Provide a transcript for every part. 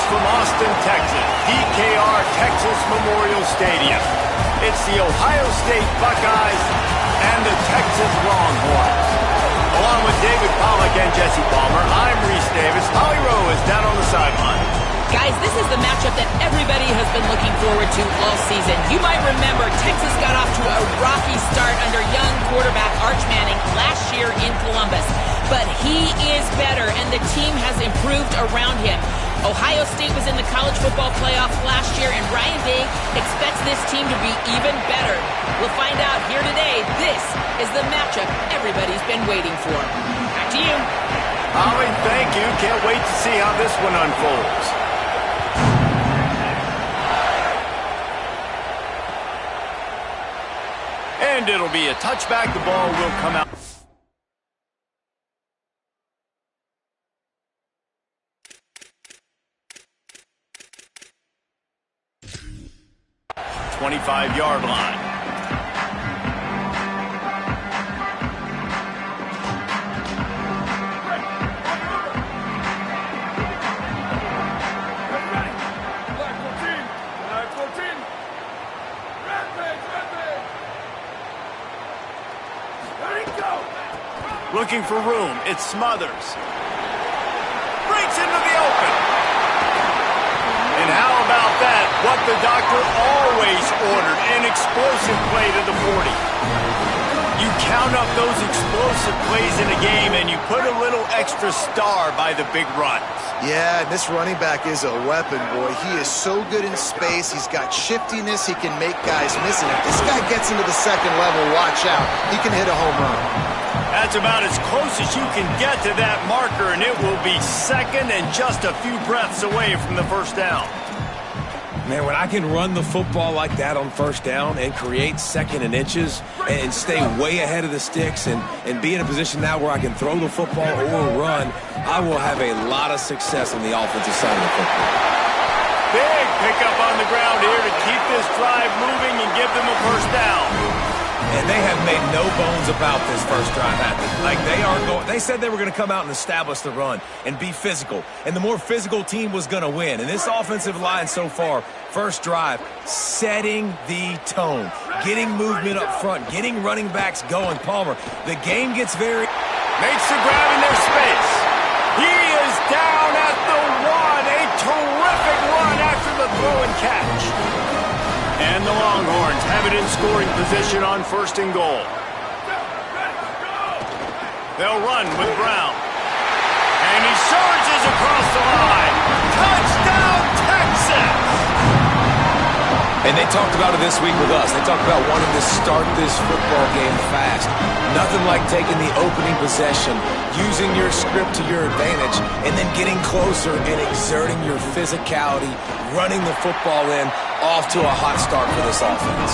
from Austin, Texas, DKR Texas Memorial Stadium. It's the Ohio State Buckeyes and the Texas Longhorns. Along with David Pollack and Jesse Palmer, I'm Reese Davis. Holly Rowe is down on the sideline. Guys, this is the matchup that everybody has been looking forward to all season. You might remember Texas got off to a rocky start under young quarterback Arch Manning last year in Columbus. But he is better, and the team has improved around him. Ohio State was in the college football playoff last year, and Ryan Day expects this team to be even better. We'll find out here today. This is the matchup everybody's been waiting for. Back to you. Holly, thank you. Can't wait to see how this one unfolds. And it'll be a touchback. The ball will come out. Five-yard line. Looking for room. It's Smothers. Breaks into the open. And how about that? What the doctor always ordered, an explosive play to the 40. You count up those explosive plays in a game, and you put a little extra star by the big runs. Yeah, this running back is a weapon, boy. He is so good in space. He's got shiftiness. He can make guys miss. And if this guy gets into the second level, watch out. He can hit a home run. That's about as close as you can get to that marker, and it will be second and just a few breaths away from the first down. Man, when I can run the football like that on first down and create second and inches and stay way ahead of the sticks and be in a position now where I can throw the football or run, I will have a lot of success on the offensive side of the football. Big pickup on the ground here to keep this drive moving and give them a first down. And they have made no bones about this first drive, have they? Like they said they were going to come out and establish the run and be physical. And the more physical team was going to win. And this offensive line so far, first drive, setting the tone, getting movement up front, getting running backs going. Palmer, the game gets very... Makes the grab in their space. He is down at the one. A terrific run after the throw and catch. And the Longhorns have it in scoring position on first and goal. They'll run with Brown. And he surges across the line. Touchdown, Texas! And they talked about it this week with us. They talked about wanting to start this football game fast. Nothing like taking the opening possession, using your script to your advantage, and then getting closer and exerting your physicality, running the football in, off to a hot start for this offense.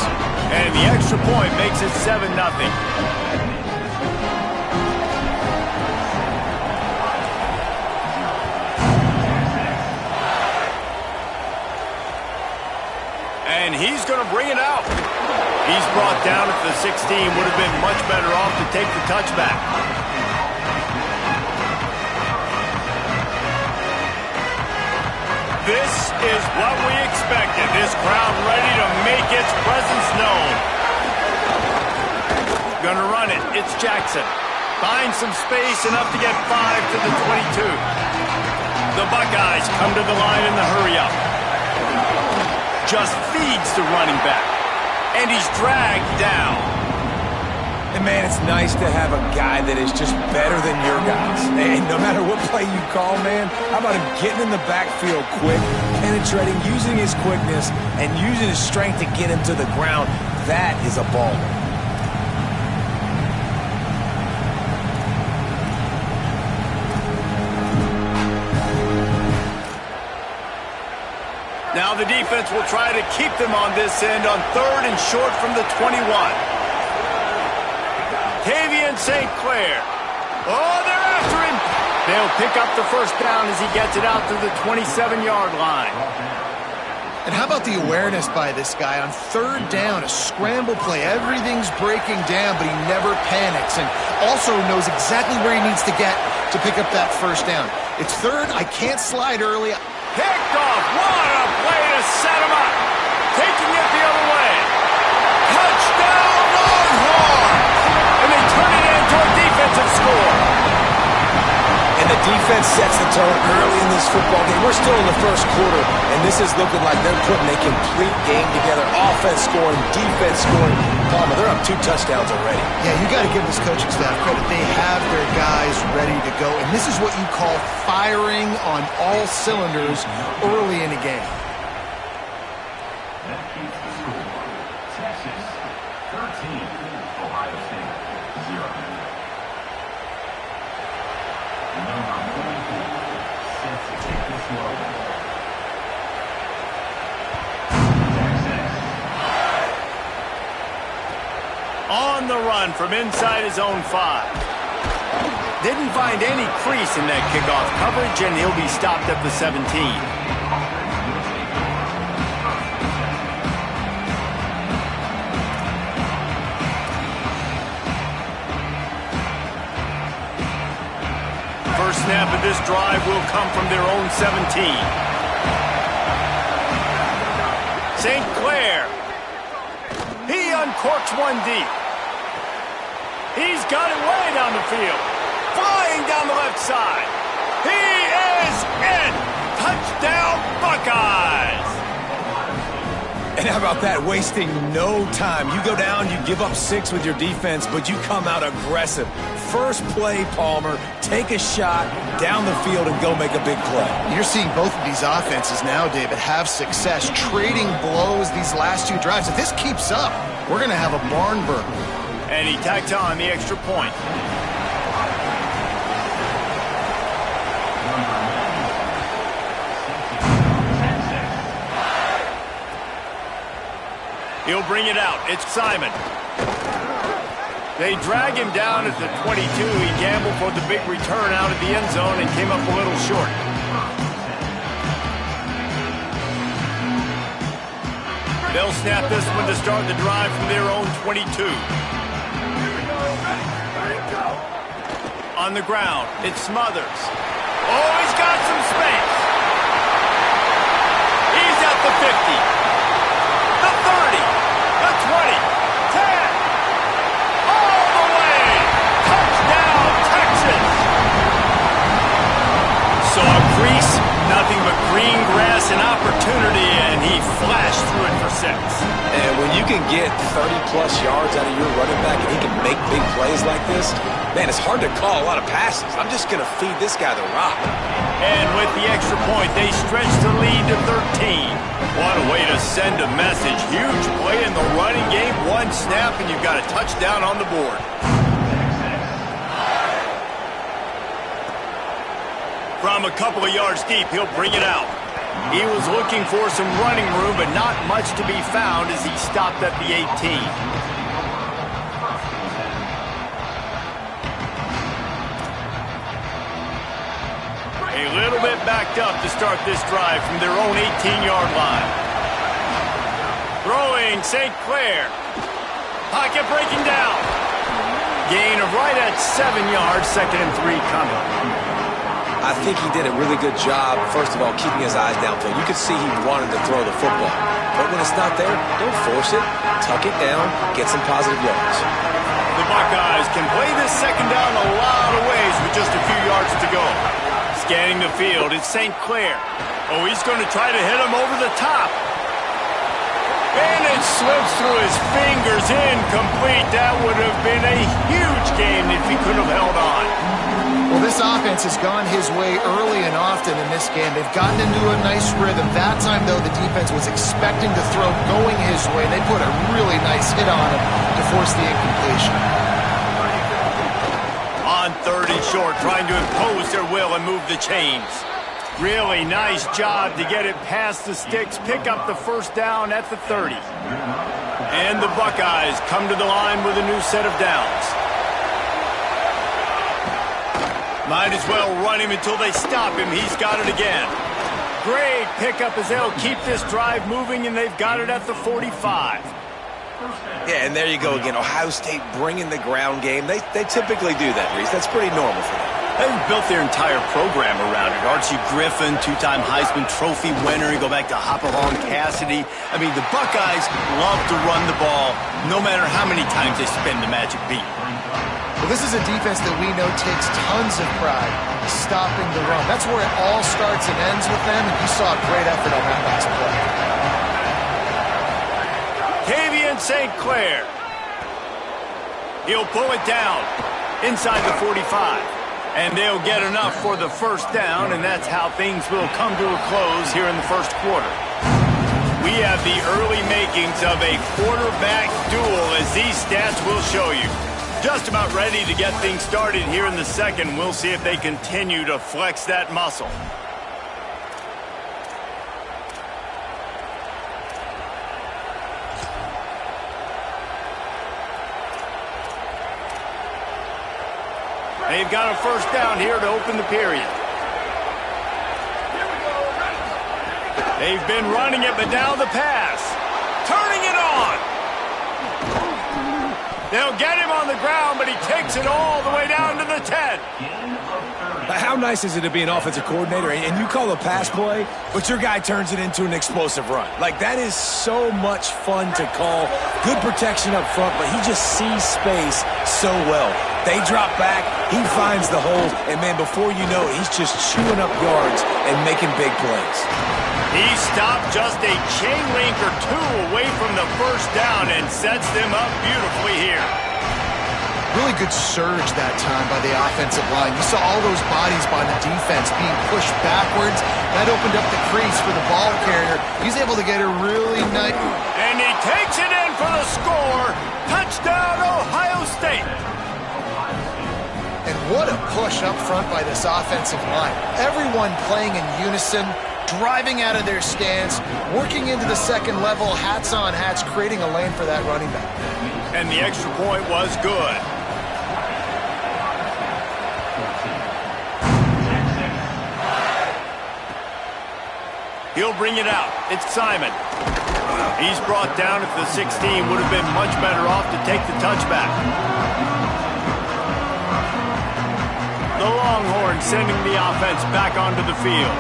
And the extra point makes it 7-0. And he's going to bring it out. He's brought down at the 16. Would have been much better off to take the touchback. This is what we expected. This crowd ready to make its presence known. Gonna run it. It's Jackson. Finds some space, enough to get 5 to the 22. The Buckeyes come to the line in the hurry-up. Just feeds the running back. And he's dragged down. And, man, it's nice to have a guy that is just better than your guys. And no matter what play you call, man, how about him getting in the backfield quick, penetrating, using his quickness, and using his strength to get him to the ground. That is a baller. Now the defense will try to keep them on this end on third and short from the 21. Tavian St. Clair. Oh, they're after him. They'll pick up the first down as he gets it out to the 27-yard line. And how about the awareness by this guy on third down, a scramble play. Everything's breaking down, but he never panics and also knows exactly where he needs to get to pick up that first down. It's third. I can't slide early. Picked off. What a play to set him up. Taking it the other way. Touchdown Longhorns! And they turn it into a defensive score. And the defense sets the tone early in this football game. We're still in the first quarter, and this is looking like they're putting a complete game together. Offense scoring, defense scoring. Palmer, they're up 2 touchdowns already. Yeah, you got to give this coaching staff credit. They have their guys ready to go, and this is what you call firing on all cylinders early in a game. That keeps the score. Texas 13, Ohio State 0. Number 44 set to take this one. On the run from inside his own 5. Didn't find any crease in that kickoff coverage, and he'll be stopped at the 17. First snap of this drive will come from their own 17. St. Clair. He uncorks one deep. He's got it way down the field. Flying down the left side. He is in. Touchdown, Buckeyes. And how about that? Wasting no time. You go down, you give up 6 with your defense, but you come out aggressive. First play, Palmer, take a shot down the field and go make a big play. You're seeing both of these offenses now, David, have success trading blows these last 2 drives. If this keeps up, we're going to have a barn burner. And he tacks on the extra point. He'll bring it out. It's Simon. They drag him down at the 22. He gambled for the big return out of the end zone and came up a little short. They'll snap this one to start the drive from their own 22. On the ground, it's Smothers. Oh, he's got some space. He's at the 50. The 30. The 20. 10. All the way. Touchdown, Texas. Saw a crease, nothing but green grass and opportunity, and he flashed through it for 6. And when you can get 30-plus yards out of your running back and he can make big plays like this, man, it's hard to call a lot of passes. I'm just going to feed this guy the rock. And with the extra point, they stretch the lead to 13. What a way to send a message. Huge play in the running game. 1 snap, and you've got a touchdown on the board. From a couple of yards deep, he'll bring it out. He was looking for some running room, but not much to be found as he stopped at the 18. A little bit backed up to start this drive from their own 18-yard line. Throwing St. Clair. Pocket breaking down. Gain of right at 7 yards, 2nd and 3 coming. I think he did a really good job, first of all, keeping his eyes downfield. You could see he wanted to throw the football. But when it's not there, don't force it. Tuck it down, get some positive yards. The Buckeyes can play this 2nd down a lot of ways with just a few yards to go. Scanning the field, it's St. Clair. Oh, he's going to try to hit him over the top. And it slips through his fingers, incomplete. That would have been a huge game if he could have held on. Well, this offense has gone his way early and often in this game. They've gotten into a nice rhythm. That time, though, the defense was expecting to throw going his way. They put a really nice hit on him to force the incompletion. On 3rd and short, trying to impose their will and move the chains. Really nice job to get it past the sticks, pick up the 1st down at the 30. And the Buckeyes come to the line with a new set of downs. Might as well run him until they stop him. He's got it again. Great pickup as they'll keep this drive moving, and they've got it at the 45. Yeah, and there you go again. Ohio State bringing the ground game. They typically do that, Reese. That's pretty normal for them. They've built their entire program around it. Archie Griffin, two-time Heisman Trophy winner. You go back to Hopalong Cassidy. I mean, the Buckeyes love to run the ball, no matter how many times they spin the magic beat. Well, this is a defense that we know takes tons of pride stopping the run. That's where it all starts and ends with them, and you saw a great effort on that last play. Tavian St. Clair. He'll pull it down inside the 45. And they'll get enough for the first down, and that's how things will come to a close here in the first quarter. We have the early makings of a quarterback duel, as these stats will show you. Just about ready to get things started here in the second. We'll see if they continue to flex that muscle. They've got a first down here to open the period. They've been running it, but now the pass. Turning it on. They'll get him on the ground, but he takes it all the way down to the 10. How nice is it to be an offensive coordinator and you call a pass play, but your guy turns it into an explosive run? Like, that is so much fun to call. Good protection up front, but he just sees space so well. They drop back, he finds the holes, and man, before you know it, he's just chewing up yards and making big plays. He stopped just a chain link or two away from the first down and sets them up beautifully here. Really good surge that time by the offensive line. You saw all those bodies by the defense being pushed backwards. That opened up the crease for the ball carrier. He's able to get a really nice... And he takes it in for the score. Touchdown, Ohio State. And what a push up front by this offensive line. Everyone playing in unison, driving out of their stance, working into the second level, hats on hats, creating a lane for that running back. And the extra point was good. He'll bring it out. It's Simon. He's brought down at the 16. Would have been much better off to take the touchback. The Longhorns sending the offense back onto the field.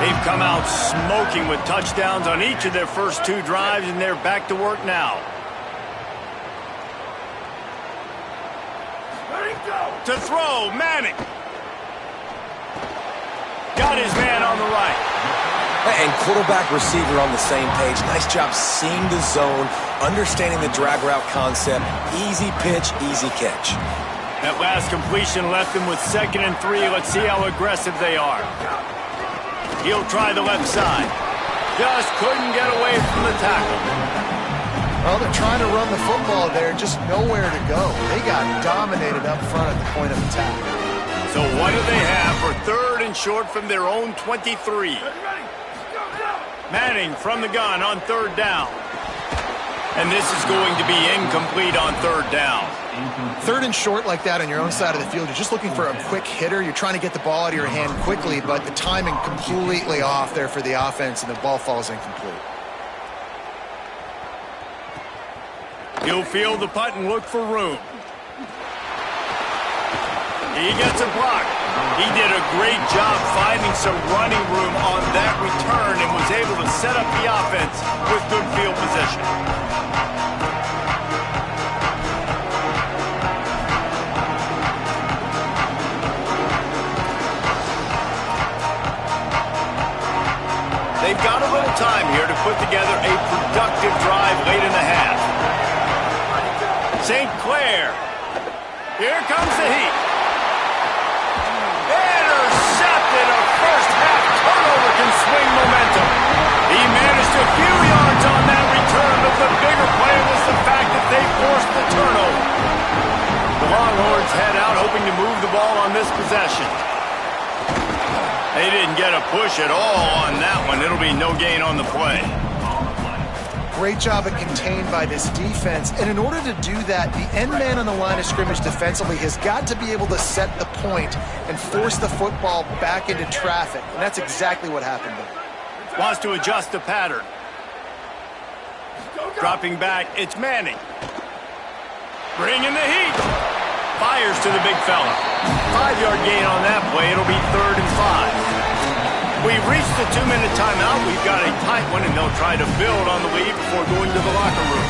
They've come out smoking with touchdowns on each of their first two drives, and they're back to work now. To throw, Manning. Got his man on the right. And quarterback, receiver on the same page. Nice job seeing the zone, understanding the drag route concept. Easy pitch, easy catch. That last completion left them with 2nd and 3. Let's see how aggressive they are. He'll try the left side. Just couldn't get away from the tackle. Well, they're trying to run the football there, just nowhere to go. They got dominated up front at the point of attack. So what do they have for 3rd and short from their own 23? Manning from the gun on 3rd down. And this is going to be incomplete on 3rd down. 3rd and short like that on your own side of the field, you're just looking for a quick hitter. You're trying to get the ball out of your hand quickly, but the timing completely off there for the offense, and the ball falls incomplete. He'll field the punt and look for room. He gets a block. He did a great job finding some running room on that return and was able to set up the offense with good field position. They've got a little time here to put together a productive drive late in the half. St. Clair. Here comes the heat. Intercepted. A first half turnover can swing momentum. He managed a few yards on that return, but the bigger play was the fact that they forced the turnover. The Longhorns head out hoping to move the ball on this possession. They didn't get a push at all on that one. It'll be no gain on the play. Great job at contained by this defense. And in order to do that, the end man on the line of scrimmage defensively has got to be able to set the point and force the football back into traffic. And that's exactly what happened there. Wants to adjust the pattern. Dropping back, it's Manning. Bringing the heat. Fires to the big fella. 5-yard gain on that play. It'll be 3rd and 5. We've reached the 2-minute timeout. We've got a tight one, and they'll try to build on the lead before going to the locker room.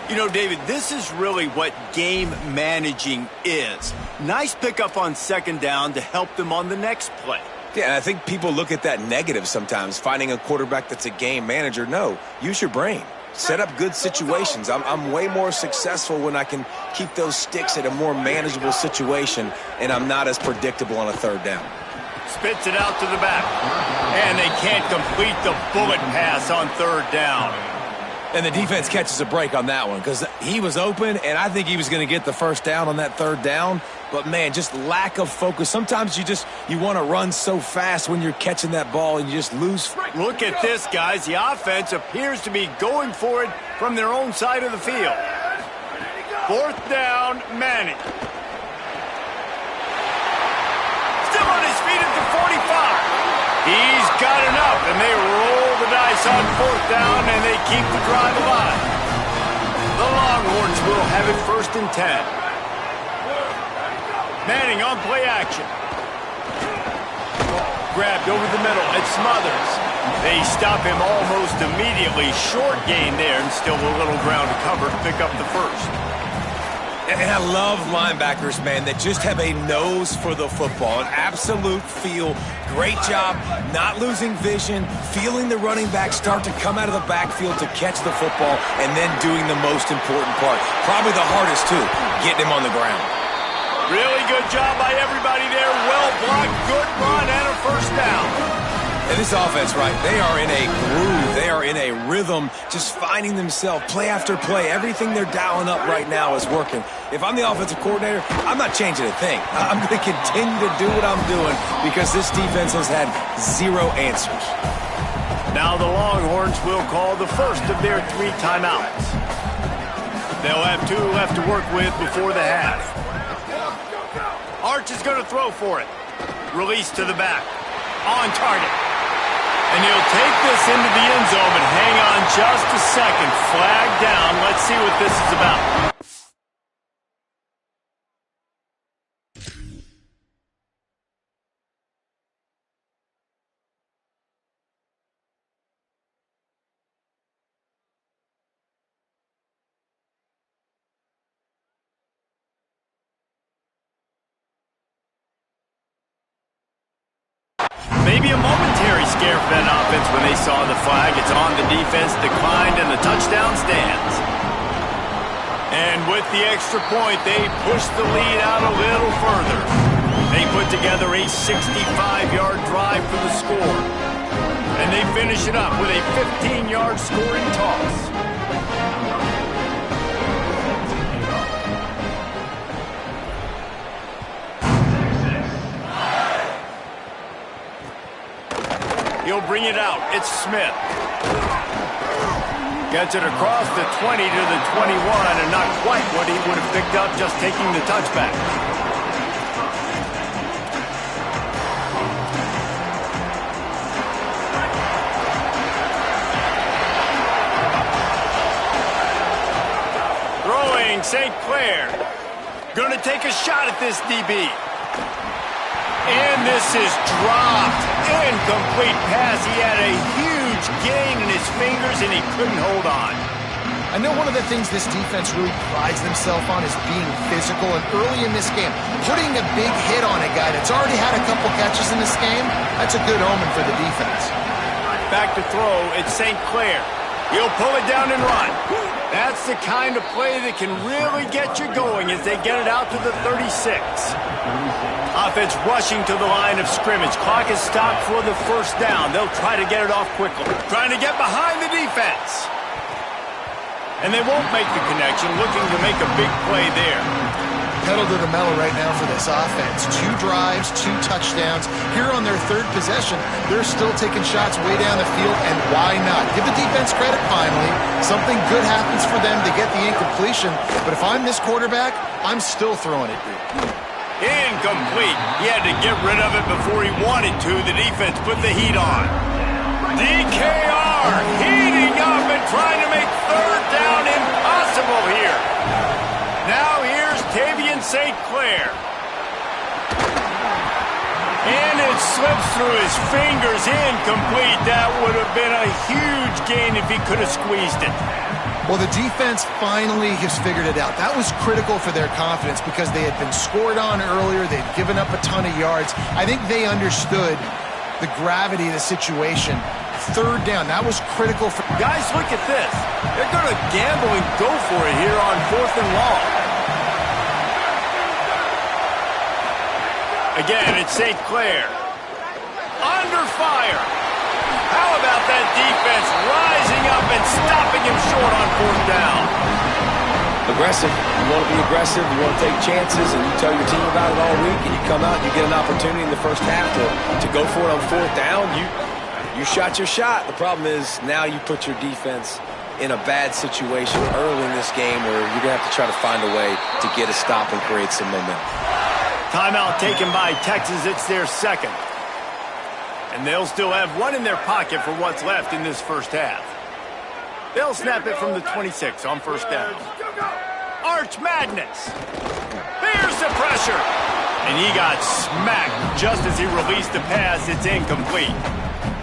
You know, David, this is really what game managing is. Nice pickup on 2nd down to help them on the next play. Yeah, and I think people look at that negative sometimes, finding a quarterback that's a game manager. No, use your brain. Set up good situations. I'm way more successful when I can keep those sticks at a more manageable situation, and I'm not as predictable on a 3rd down. Spits it out to the back. And they can't complete the bullet pass on 3rd down. And the defense catches a break on that one because he was open, and I think he was going to get the 1st down on that 3rd down. But, man, just lack of focus. Sometimes you want to run so fast when you're catching that ball and you just lose. Look at this, guys. The offense appears to be going for it from their own side of the field. 4th down, Manning. Still on his feet at the 45. He's got enough, and they roll the dice on 4th down, and they keep the drive alive. The Longhorns will have it 1st and 10. Manning on play action. Grabbed over the middle. It's Smothers. They stop him almost immediately. Short gain there, and still a little ground to cover to pick up the 1st. And I love linebackers, man, that just have a nose for the football, an absolute feel. Great job not losing vision, feeling the running back start to come out of the backfield to catch the football, and then doing the most important part. Probably the hardest, too, getting him on the ground. Really good job by everybody there. Well blocked, good run, and a 1st down. And this offense, right, they are in a groove. They are in a rhythm, just finding themselves play after play. Everything they're dialing up right now is working. If I'm the offensive coordinator, I'm not changing a thing. I'm going to continue to do what I'm doing because this defense has had 0 answers. Now the Longhorns will call the first of their 3 timeouts. They'll have 2 left to work with before the half. Arch is going to throw for it. Release to the back. On target. And he'll take this into the end zone, but hang on just a second. Flag down. Let's see what this is about. Maybe a momentary scare for that offense when they saw the flag. It's on the defense, declined, and the touchdown stands. And with the extra point, they push the lead out a little further. They put together a 65-yard drive for the score. And they finish it up with a 15-yard scoring toss. He'll bring it out. It's Smith. Gets it across the 20 to the 21, and not quite what he would have picked up just taking the touchback. Throwing St. Clair. Gonna take a shot at this DB. And this is dropped. Incomplete pass. He had a huge gain in his fingers, and he couldn't hold on. I know one of the things this defense really prides themselves on is being physical, and early in this game, putting a big hit on a guy that's already had a couple catches in this game, that's a good omen for the defense. Back to throw, it's St. Clair. He'll pull it down and run. That's the kind of play that can really get you going as they get it out to the 36. Offense rushing to the line of scrimmage. Clock is stopped for the 1st down. They'll try to get it off quickly. Trying to get behind the defense. And they won't make the connection, looking to make a big play there. Pedal to the metal right now for this offense. 2 drives, 2 touchdowns. Here on their 3rd possession, they're still taking shots way down the field, and why not? Give the defense credit finally. Something good happens for them to get the incompletion, but if I'm this quarterback, I'm still throwing it deep. Incomplete. He had to get rid of it before he wanted to. The defense put the heat on. DKR heating up and trying to make 3rd down impossible here. Now here's St. Clair. And it slips through his fingers, incomplete. That would have been a huge gain if he could have squeezed it. Well, the defense finally has figured it out. That was critical for their confidence because they had been scored on earlier. They'd given up a ton of yards. I think they understood the gravity of the situation. Third down, that was critical for... Guys, look at this. They're going to gamble and go for it here on 4th and long. Again, it's St. Clair. Under fire. How about that defense rising up and stopping him short on 4th down? Aggressive. You want to be aggressive. You want to take chances, and you tell your team about it all week, and you come out and you get an opportunity in the first half to go for it on 4th down. You shot your shot. The problem is now you put your defense in a bad situation early in this game where you're going to have to try to find a way to get a stop and create some momentum. Timeout taken by Texas. It's their second. And they'll still have one in their pocket for what's left in this first half. They'll snap it from the 26 on 1st down. Arch Madness. There's the pressure. And he got smacked just as he released the pass. It's incomplete.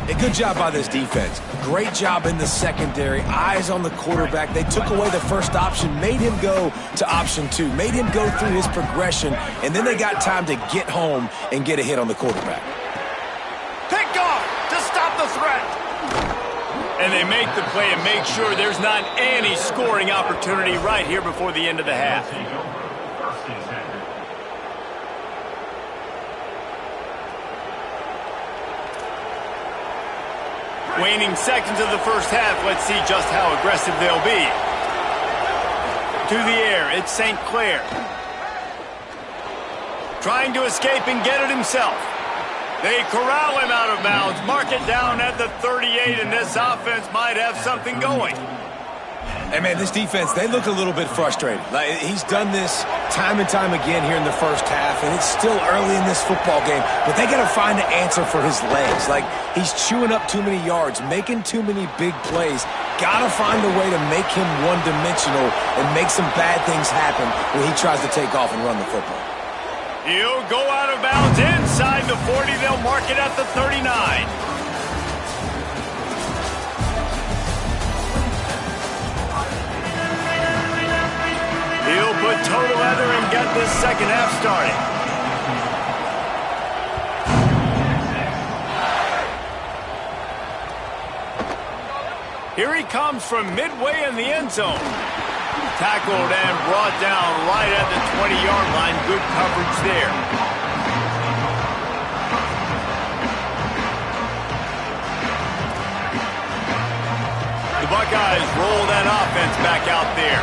A good job by this defense. Great job in the secondary. Eyes on the quarterback. They took away the first option, made him go to option 2, made him go through his progression, and then they got time to get home and get a hit on the quarterback. Pick off to stop the threat. And they make the play and make sure there's not any scoring opportunity right here before the end of the half. Waning seconds of the first half. Let's see just how aggressive they'll be. To the air, it's St. Clair. Trying to escape and get it himself. They corral him out of bounds. Mark it down at the 38, and this offense might have something going. Hey, man, this defense, they look a little bit frustrated. Like, he's done this time and time again here in the first half, and it's still early in this football game, but they got to find an answer for his legs. Like, he's chewing up too many yards, making too many big plays. Got to find a way to make him one-dimensional and make some bad things happen when he tries to take off and run the football. He'll go out of bounds inside the 40. They'll mark it at the 39. He'll put total leather and get this second half started. Here he comes from midway in the end zone. Tackled and brought down right at the 20-yard line. Good coverage there. The Buckeyes roll that offense back out there.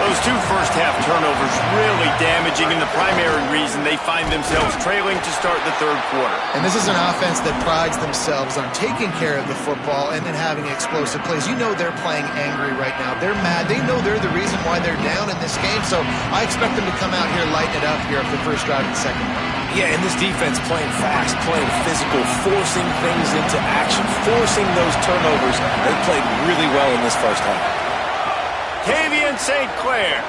Those 2 first-half turnovers really damaging, and the primary reason they find themselves trailing to start the third quarter. And this is an offense that prides themselves on taking care of the football and then having explosive plays. You know they're playing angry right now. They're mad. They know they're the reason why they're down in this game, so I expect them to come out here, lighten it up here for the first drive and second. Yeah, and this defense playing fast, playing physical, forcing things into action, forcing those turnovers. They played really well in this first half. St. Clair.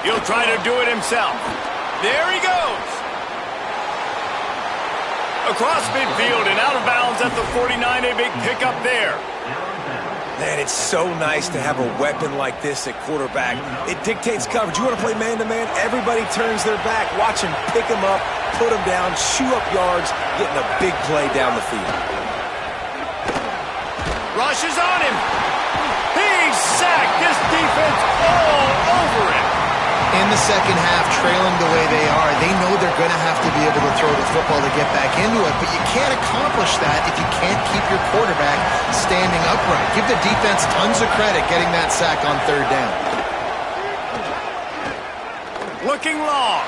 He'll try to do it himself. There he goes. Across midfield and out of bounds at the 49. A big pickup there. Man, it's so nice to have a weapon like this at quarterback. It dictates coverage. You want to play man-to-man? Everybody turns their back. Watch him pick him up, put him down, chew up yards, getting a big play down the field. Rushes on him. He's sacked. This defense all over him. In the second half, trailing the way they are, they know they're going to have to be able to throw the football to get back into it, but you can't accomplish that if you can't keep your quarterback standing upright. Give the defense tons of credit getting that sack on 3rd down. Looking long.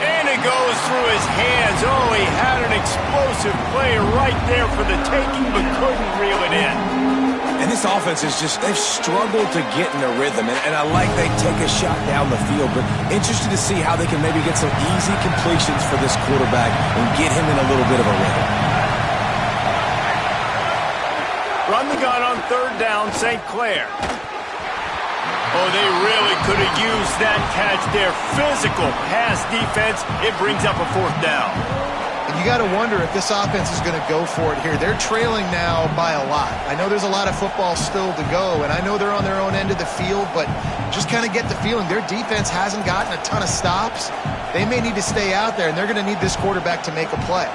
And it goes through his hands. Oh, he had an explosive play right there for the taking, but couldn't reel it in. And this offense is just, they've struggled to get in a rhythm, and I like they take a shot down the field, but interested to see how they can maybe get some easy completions for this quarterback and get him in a little bit of a rhythm. Run the gun on 3rd down, St. Clair. Oh, they really could have used that catch there. Physical pass defense. It brings up a 4th down. And you got to wonder if this offense is going to go for it here. They're trailing now by a lot. I know there's a lot of football still to go, and I know they're on their own end of the field, but just kind of get the feeling their defense hasn't gotten a ton of stops. They may need to stay out there, and they're going to need this quarterback to make a play.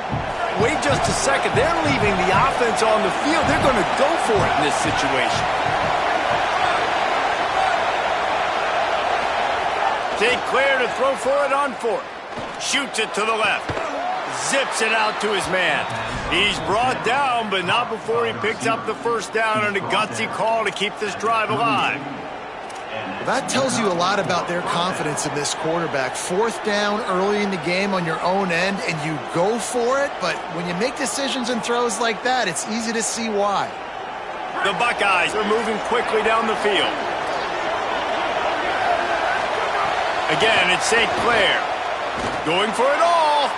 Wait just a second. They're leaving the offense on the field. They're going to go for it in this situation. Take clear to throw for it on 4th. Shoots it to the left. Zips it out to his man. He's brought down, but not before he picks up the 1st down and a gutsy call to keep this drive alive. Well, that tells you a lot about their confidence in this quarterback. 4th down early in the game on your own end, and you go for it, but when you make decisions and throws like that, it's easy to see why. The Buckeyes are moving quickly down the field. Again, it's St. Clair. Going for it all.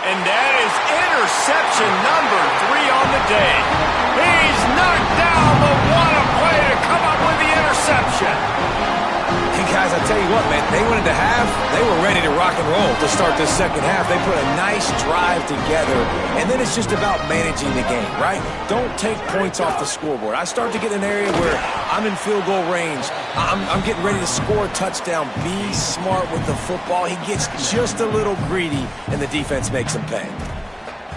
And that is interception number 3 on the day. He's knocked down, but what a play to come up with the interception. Hey, guys, I tell you what, man, they went into half. They were ready to rock and roll to start this second half. They put a nice drive together, and then it's just about managing the game, right? Don't take points off the scoreboard. I start to get in an area where I'm in field goal range. I'm getting ready to score a touchdown. Be smart with the football. He gets just a little greedy, and the defense makes him pay.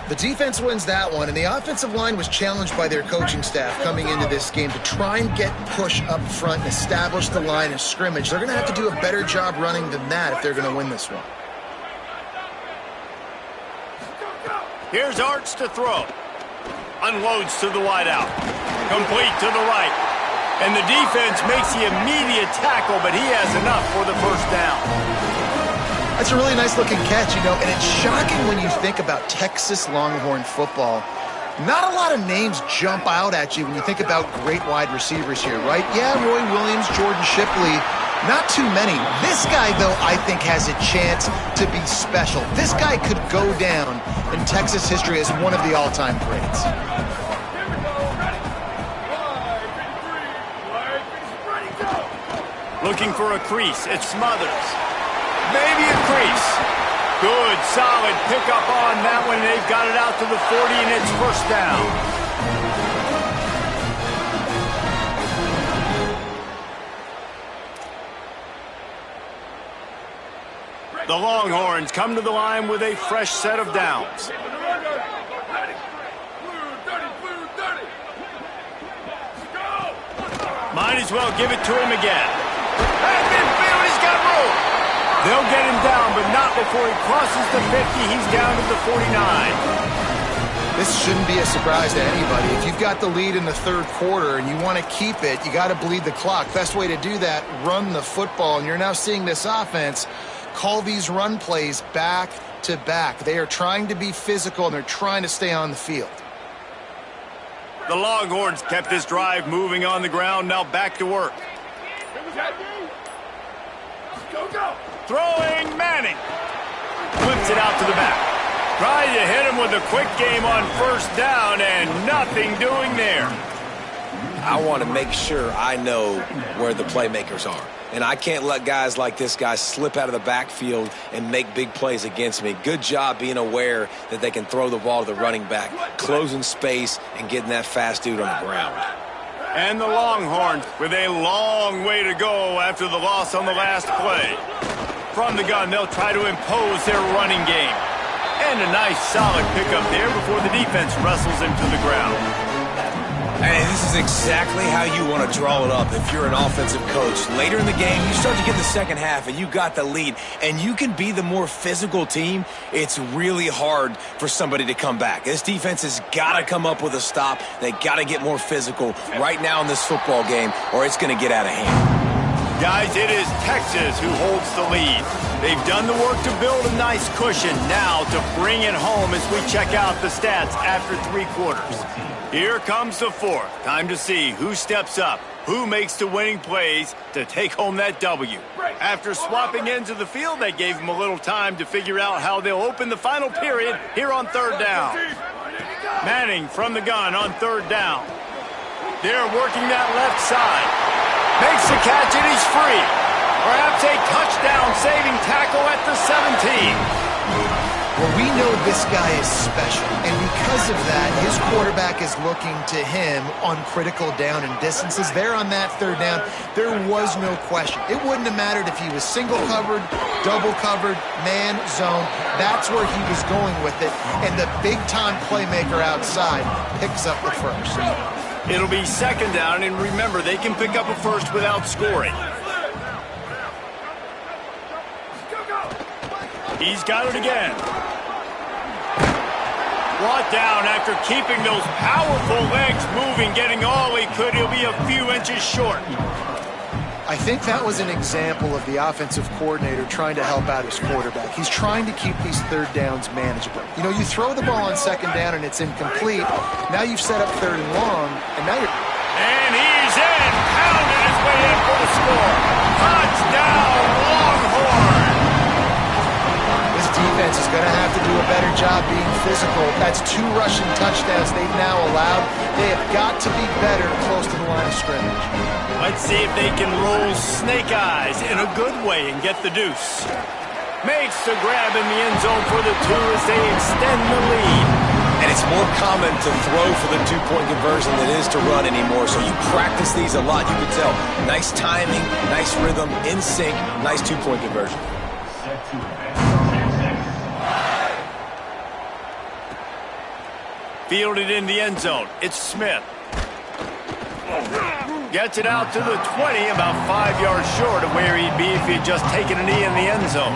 The defense wins that one, and the offensive line was challenged by their coaching staff coming into this game to try and get push up front and establish the line of scrimmage. They're going to have to do a better job running than that if they're going to win this one. Here's Arts to throw. Unloads to the wideout. Complete to the right. And the defense makes the immediate tackle, but he has enough for the 1st down. That's a really nice-looking catch, you know, and it's shocking when you think about Texas Longhorn football. Not a lot of names jump out at you when you think about great wide receivers here, right? Yeah, Roy Williams, Jordan Shipley, not too many. This guy, though, I think has a chance to be special. This guy could go down in Texas history as one of the all-time greats. Looking for a crease. It's Smothers. Maybe a crease. Good, solid pickup on that one. They've got it out to the 40, and it's 1st down. The Longhorns come to the line with a fresh set of downs. Might as well give it to him again. At midfield, he's got room. They'll get him down, but not before he crosses the 50. He's down to the 49. This shouldn't be a surprise to anybody. If you've got the lead in the 3rd quarter and you want to keep it, you got to bleed the clock. Best way to do that, run the football. And you're now seeing this offense call these run plays back to back. They are trying to be physical, and they're trying to stay on the field. The Longhorns kept this drive moving on the ground. Now back to work. Throwing Manning. Flips it out to the back. Trying to hit him with a quick game on 1st down, and nothing doing there. I want to make sure I know where the playmakers are. And I can't let guys like this guy slip out of the backfield and make big plays against me. Good job being aware that they can throw the ball to the running back, closing space, and getting that fast dude on the ground. And the Longhorns with a long way to go after the loss on the last play. From the gun, they'll try to impose their running game. And a nice solid pickup there before the defense wrestles him to the ground. And this is exactly how you want to draw it up if you're an offensive coach. Later in the game, you start to get the second half, and you got the lead, and you can be the more physical team. It's really hard for somebody to come back. This defense has got to come up with a stop. They got to get more physical right now in this football game, or it's going to get out of hand. Guys, it is Texas who holds the lead. They've done the work to build a nice cushion. Now to bring it home as we check out the stats after 3 quarters. Here comes the 4th. Time to see who steps up, who makes the winning plays to take home that W. After swapping ends of the field, they gave them a little time to figure out how they'll open the final period here on 3rd down. Manning from the gun on 3rd down. They're working that left side. Makes the catch and he's free. Perhaps a touchdown-saving tackle at the 17. Well, we know this guy is special, and because of that, his quarterback is looking to him on critical down and distances. There on that third down, there was no question. It wouldn't have mattered if he was single covered, double covered, man, zone. That's where he was going with it, and the big-time playmaker outside picks up the first. It'll be second down, and remember, they can pick up a first without scoring. He's got it again. Brought down after keeping those powerful legs moving, getting all he could. He'll be a few inches short. I think that was an example of the offensive coordinator trying to help out his quarterback. He's trying to keep these third downs manageable. You know, you throw the ball on second down and it's incomplete. Now you've set up third and long, and now you're... And he's in, pounding his way in for the score. Touchdown, Longhorn! This defense is going to have to do a better job being physical. That's 2 rushing touchdowns they've now allowed. They have got to be better close to the line of scrimmage. Let's see if they can roll snake eyes in a good way and get the deuce. Makes the grab in the end zone for the 2 as they extend the lead. And it's more common to throw for the 2-point conversion than it is to run anymore. So you practice these a lot. You can tell. Nice timing, nice rhythm, in sync, nice 2-point conversion. Set to advance. Fielded in the end zone. It's Smith. Gets it out to the 20, about 5 yards short of where he'd be if he'd just taken a knee in the end zone.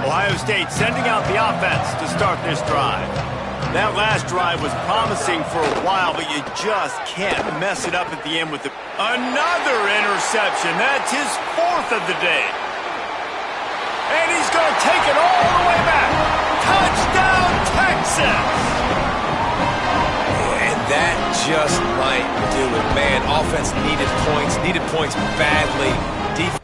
Ohio State sending out the offense to start this drive. That last drive was promising for a while, but you just can't mess it up at the end with another interception. That's his 4th of the day. And he's going to take it all the way back. Touchdown, Texas! And that just might do it. Man, offense needed points badly. Defense.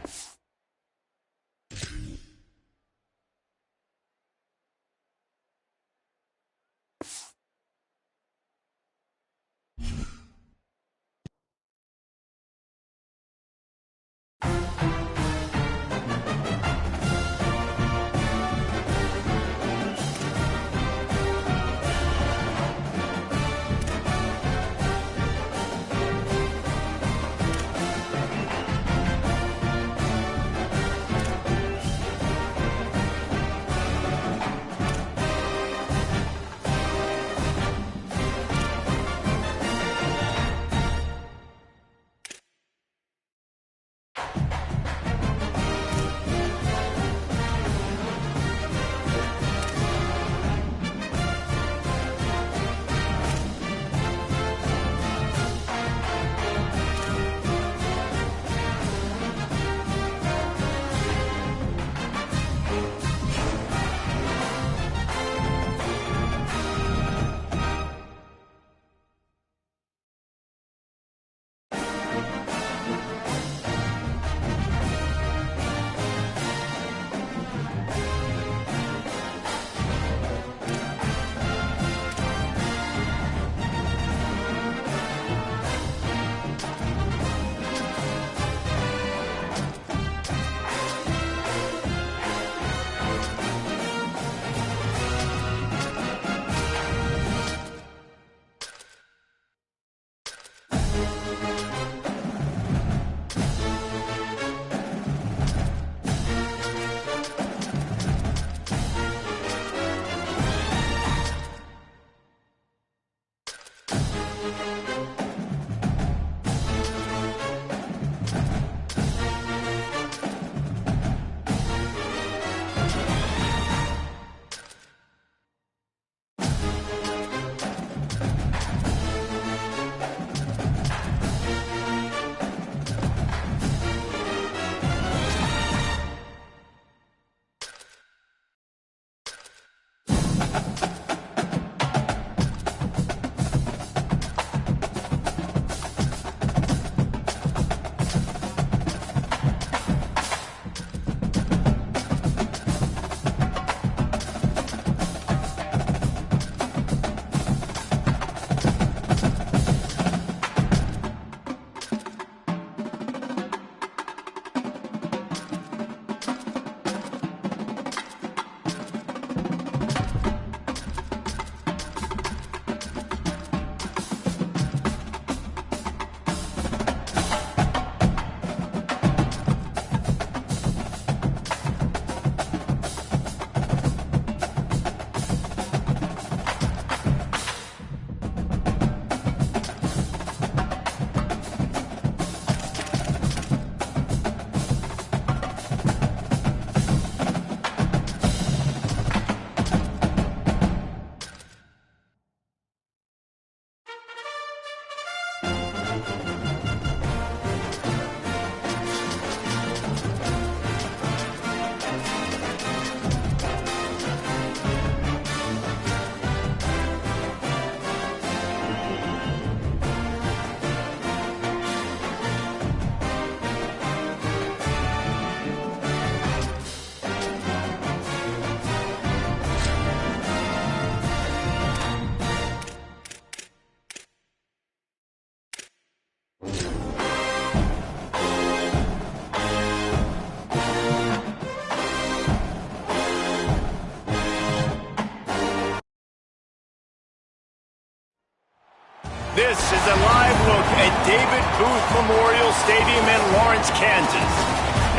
Kansas.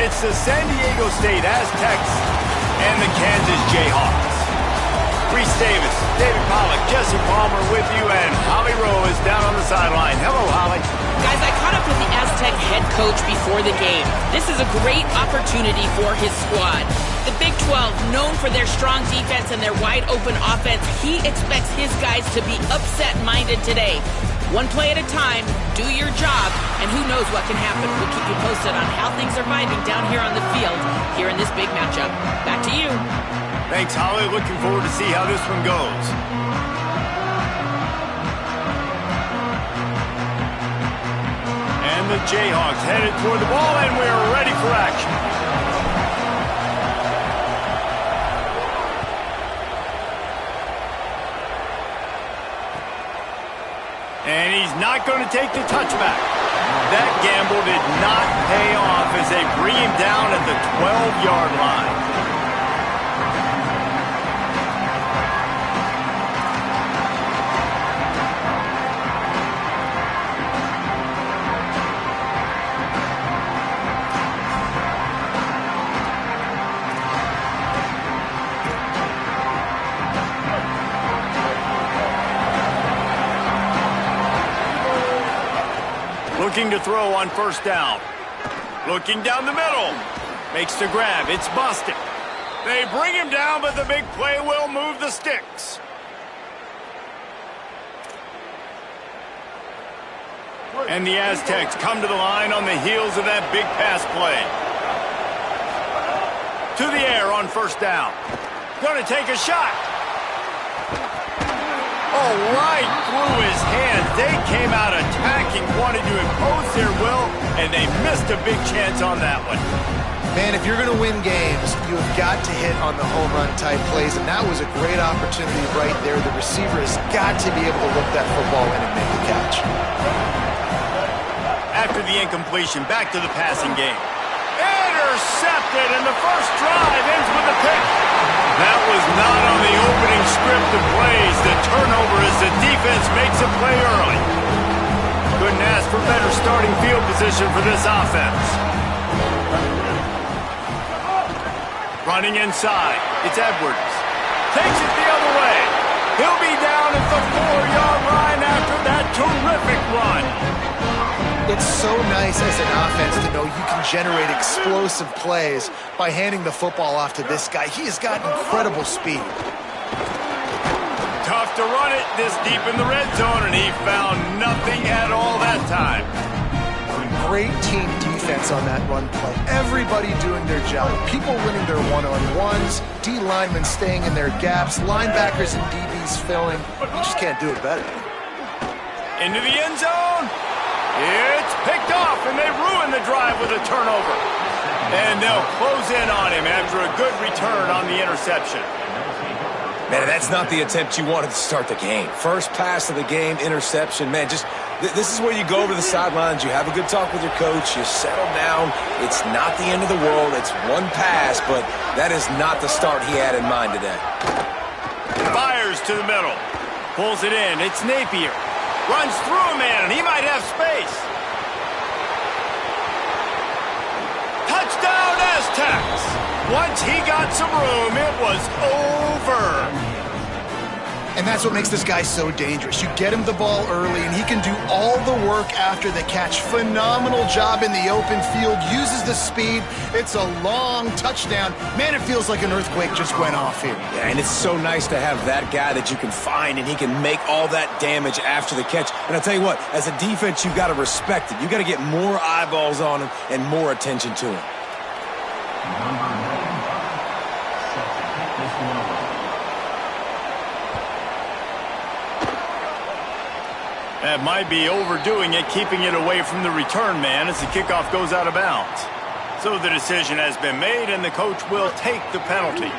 It's the San Diego State Aztecs and the Kansas Jayhawks. Reese Davis, David Pollack, Jesse Palmer with you, and Holly Rowe is down on the sideline. Hello, Holly. Guys, I caught up with the Aztec head coach before the game. This is a great opportunity for his squad. The Big 12, known for their strong defense and their wide-open offense, he expects his guys to be upset-minded today. One play at a time, do your job, and who knows what can happen. We'll keep you posted on how things are vibing down here on the field here in this big matchup. Back to you. Thanks, Holly. Looking forward to see how this one goes. And the Jayhawks headed toward the ball, and we're ready for action. And he's not going to take the touchback. That gamble did not pay off as they bring him down at the 12-yard line. Looking to throw on first down. Looking down the middle. Makes the grab. It's busted. They bring him down, but the big play will move the sticks. And the Aztecs come to the line on the heels of that big pass play. To the air on first down. Going to take a shot. Oh, right through his hands. They came out attacking, wanted to impose their will, and they missed a big chance on that one. Man, if you're going to win games, you have got to hit on the home run type plays, and that was a great opportunity right there. The receiver has got to be able to look that football in and make the catch. After the incompletion, back to the passing game. Intercepted, and the first drive ends with a pick. That was not on the opening script of plays. The turnover as the defense makes a play early. Couldn't ask for better starting field position for this offense. Running inside, it's Edwards. Takes it the other way. He'll be down at the 4-yard line after that terrific run. It's so nice as an offense to know you can generate explosive plays by handing the football off to this guy. He has got incredible speed. Tough to run it this deep in the red zone, and he found nothing at all that time. Great team defense on that run play. Everybody doing their job. People winning their one-on-ones, D linemen staying in their gaps, linebackers and DBs filling. You just can't do it better. Into the end zone. It's picked off, and they ruin the drive with a turnover. And they'll close in on him after a good return on the interception. Man, that's not the attempt you wanted to start the game. First pass of the game, interception. Man, just this is where you go over the sidelines. You have a good talk with your coach. You settle down. It's not the end of the world. It's one pass, but that is not the start he had in mind today. Fires to the middle. Pulls it in. It's Napier. Runs through a man, and he might have space. Touchdown, Aztecs! Once he got some room, it was over. And that's what makes this guy so dangerous. You get him the ball early, and he can do all the work after the catch. Phenomenal job in the open field. Uses the speed. It's a long touchdown. Man, it feels like an earthquake just went off here. Yeah, and it's so nice to have that guy that you can find, and he can make all that damage after the catch. And I'll tell you what, as a defense, you've got to respect it. You've got to get more eyeballs on him and more attention to him. That might be overdoing it, keeping it away from the return man as the kickoff goes out of bounds. So the decision has been made, and the coach will take the penalty.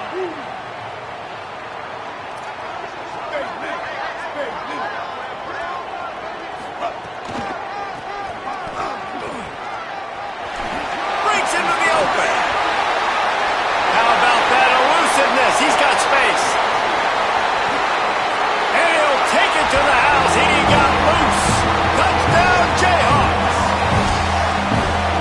Breaks into the open. How about that elusiveness? He's got space. And he'll take it to the house. He got loose. Touchdown, Jayhawks.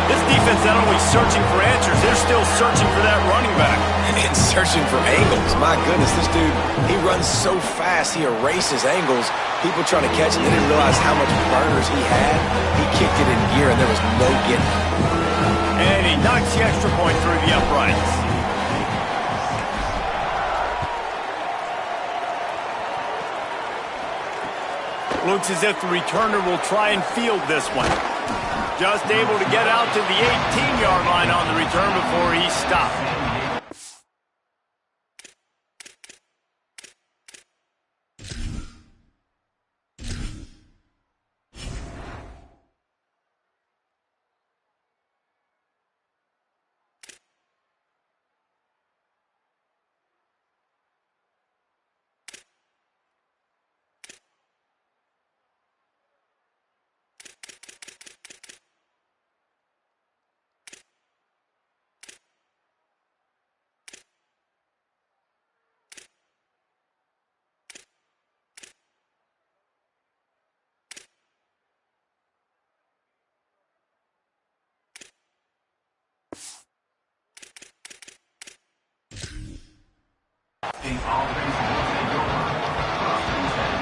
This defense defense not only searching for answers, they're still searching for that running back. And searching for angles. My goodness, this dude, he runs so fast, he erases angles. People trying to catch him, they didn't realize how much burners he had. He kicked it in gear, and there was no getting it. And he knocks the extra point through the uprights. Looks as if the returner will try and field this one. Just able to get out to the 18-yard line on the return before he stopped. The offense will take over. First and 10.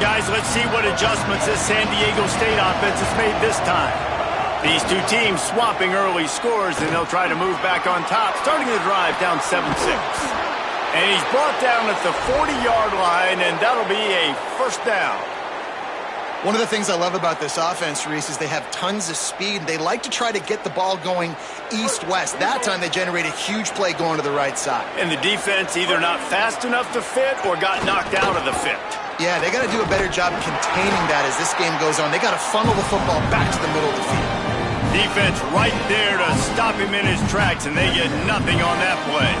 Guys, let's see what adjustments this San Diego State offense has made this time. These two teams swapping early scores, and they'll try to move back on top, starting the drive down 7-6. And he's brought down at the 40-yard line, and that'll be a first down. One of the things I love about this offense, Reese, is they have tons of speed. They like to try to get the ball going east-west. That time they generate a huge play going to the right side. And the defense either not fast enough to fit or got knocked out of the fit. Yeah, they got to do a better job containing that as this game goes on. They got to funnel the football back to the middle of the field. Defense right there to stop him in his tracks, and they get nothing on that play.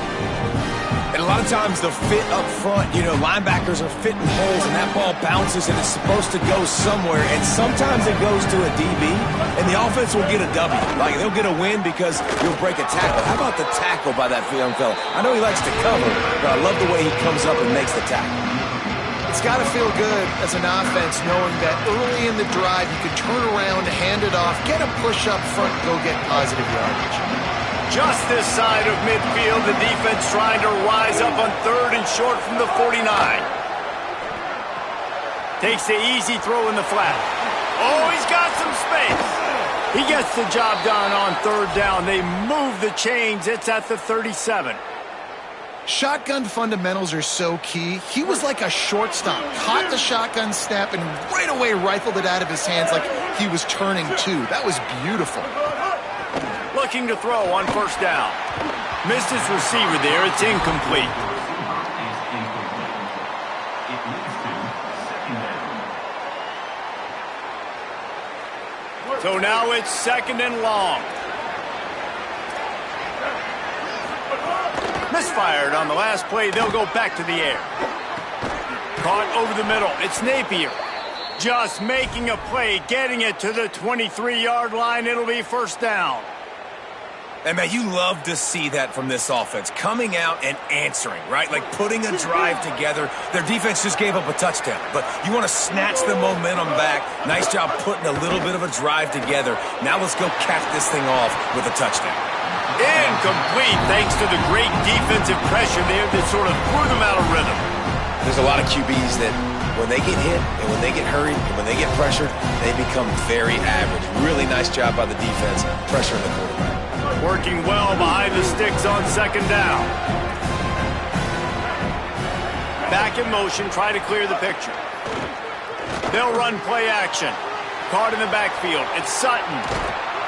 And a lot of times the fit up front, you know, linebackers are fitting holes, and that ball bounces, and it's supposed to go somewhere, and sometimes it goes to a DB, and the offense will get a W. Like, they'll get a win because you'll break a tackle. How about the tackle by that young fella? I know he likes to cover, but I love the way he comes up and makes the tackle. It's got to feel good as an offense knowing that early in the drive you can turn around, hand it off, get a push up front, go get positive yardage. Just this side of midfield, the defense trying to rise up on 3rd and short from the 49. Takes the easy throw in the flat. Oh, he's got some space. He gets the job done on 3rd down. They move the chains. It's at the 37. Shotgun fundamentals are so key. He was like a shortstop, caught the shotgun snap, and right away rifled it out of his hands like he was turning two. That was beautiful. Looking to throw on 1st down. Missed his receiver there. It's incomplete. It leads to 2nd down. So now it's 2nd and long. Misfired on the last play. They'll go back to the air. Caught over the middle. It's Napier. Just making a play, getting it to the 23-yard line. It'll be 1st down. And, man, you love to see that from this offense, coming out and answering, right? Like putting a drive together. Their defense just gave up a touchdown, but you want to snatch the momentum back. Nice job putting a little bit of a drive together. Now let's go cap this thing off with a touchdown. Incomplete thanks to the great defensive pressure there that sort of threw them out of rhythm. There's a lot of QBs that when they get hit and when they get hurried and when they get pressured, they become very average. Really nice job by the defense pressuring the quarterback. Working well behind the sticks on 2nd down. Back in motion, try to clear the picture. They'll run play action. Caught in the backfield. It's Sutton.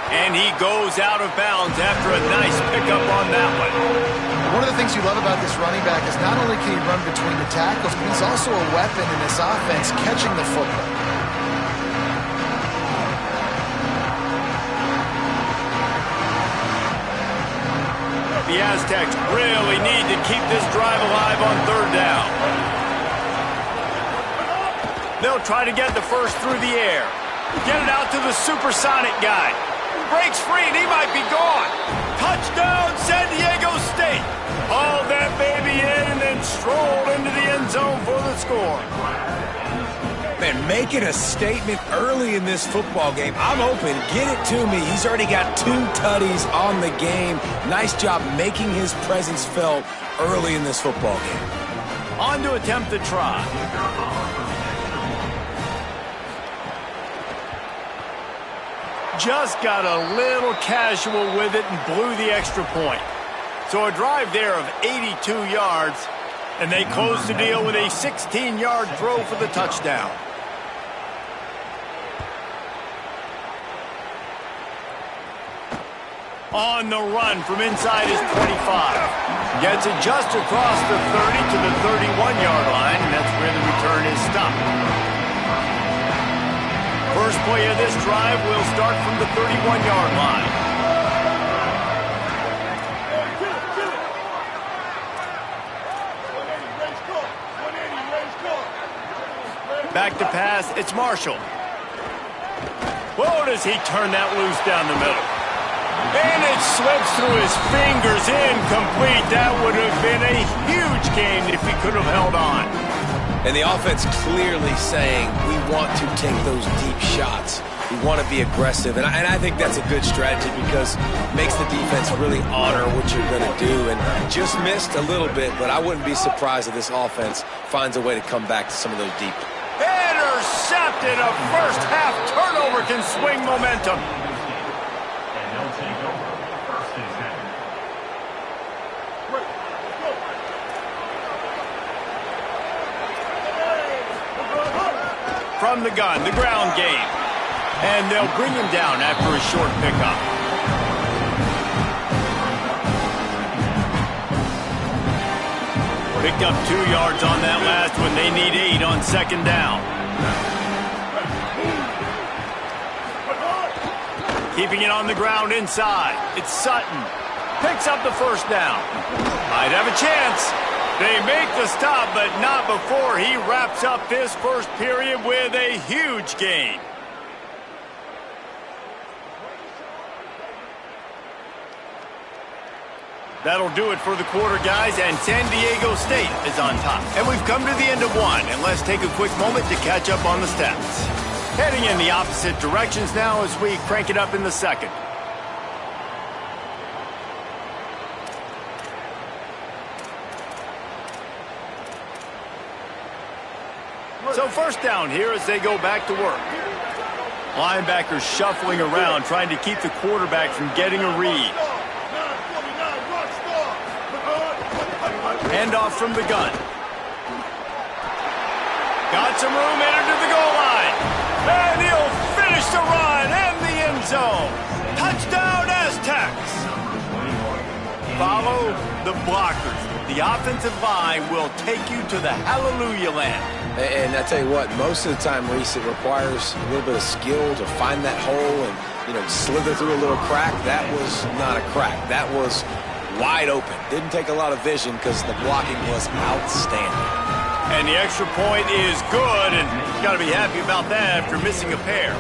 And he goes out of bounds after a nice pickup on that one. One of the things you love about this running back is not only can he run between the tackles, but he's also a weapon in this offense catching the football. The Aztecs really need to keep this drive alive on 3rd down. They'll try to get the first through the air. Get it out to the supersonic guy. Breaks free, and he might be gone. Touchdown, San Diego State. Hauled that baby in and then strolled into the end zone for the score. Man, making a statement early in this football game. I'm open. Get it to me. He's already got 2 tutties on the game. Nice job making his presence felt early in this football game. On to attempt the try. Just got a little casual with it and blew the extra point. So a drive there of 82 yards, and they close the deal with a 16-yard throw for the touchdown. On the run from inside his 25. Gets it just across the 30 to the 31-yard line, and that's where the return is stopped. First play of this drive will start from the 31-yard line. Back to pass, it's Marshall. Whoa, does he turn that loose down the middle. And it slips through his fingers, incomplete. That would have been a huge gain if he could have held on. And the offense clearly saying, we want to take those deep shots. We want to be aggressive. And I think that's a good strategy because it makes the defense really honor what you're going to do. And just missed a little bit, but I wouldn't be surprised if this offense finds a way to come back to some of those deep. Intercepted. A first-half turnover can swing momentum. And they'll take over 1st and 10. From the gun, the ground game. And they'll bring him down after a short pickup. Picked up 2 yards on that last one. They need 8 on 2nd down. Keeping it on the ground inside. It's Sutton. Picks up the first down. Might have a chance. They make the stop, but not before he wraps up this first period with a huge gain. That'll do it for the quarter, guys, and San Diego State is on top. And we've come to the end of one, and let's take a quick moment to catch up on the stats. Heading in the opposite directions now as we crank it up in the second. So first down here as they go back to work. Linebackers shuffling around, trying to keep the quarterback from getting a read. Handoff from the gun. Got some room, entered to the goal line. And he'll finish the run and the end zone. Touchdown, Aztecs. Follow the blockers. The offensive line will take you to the hallelujah land. And I tell you what, most of the time, Reese, it requires a little bit of skill to find that hole and, slither through a little crack. That was not a crack. That was wide open. Didn't take a lot of vision because the blocking was outstanding. And the extra point is good, and you got to be happy about that after missing a pair.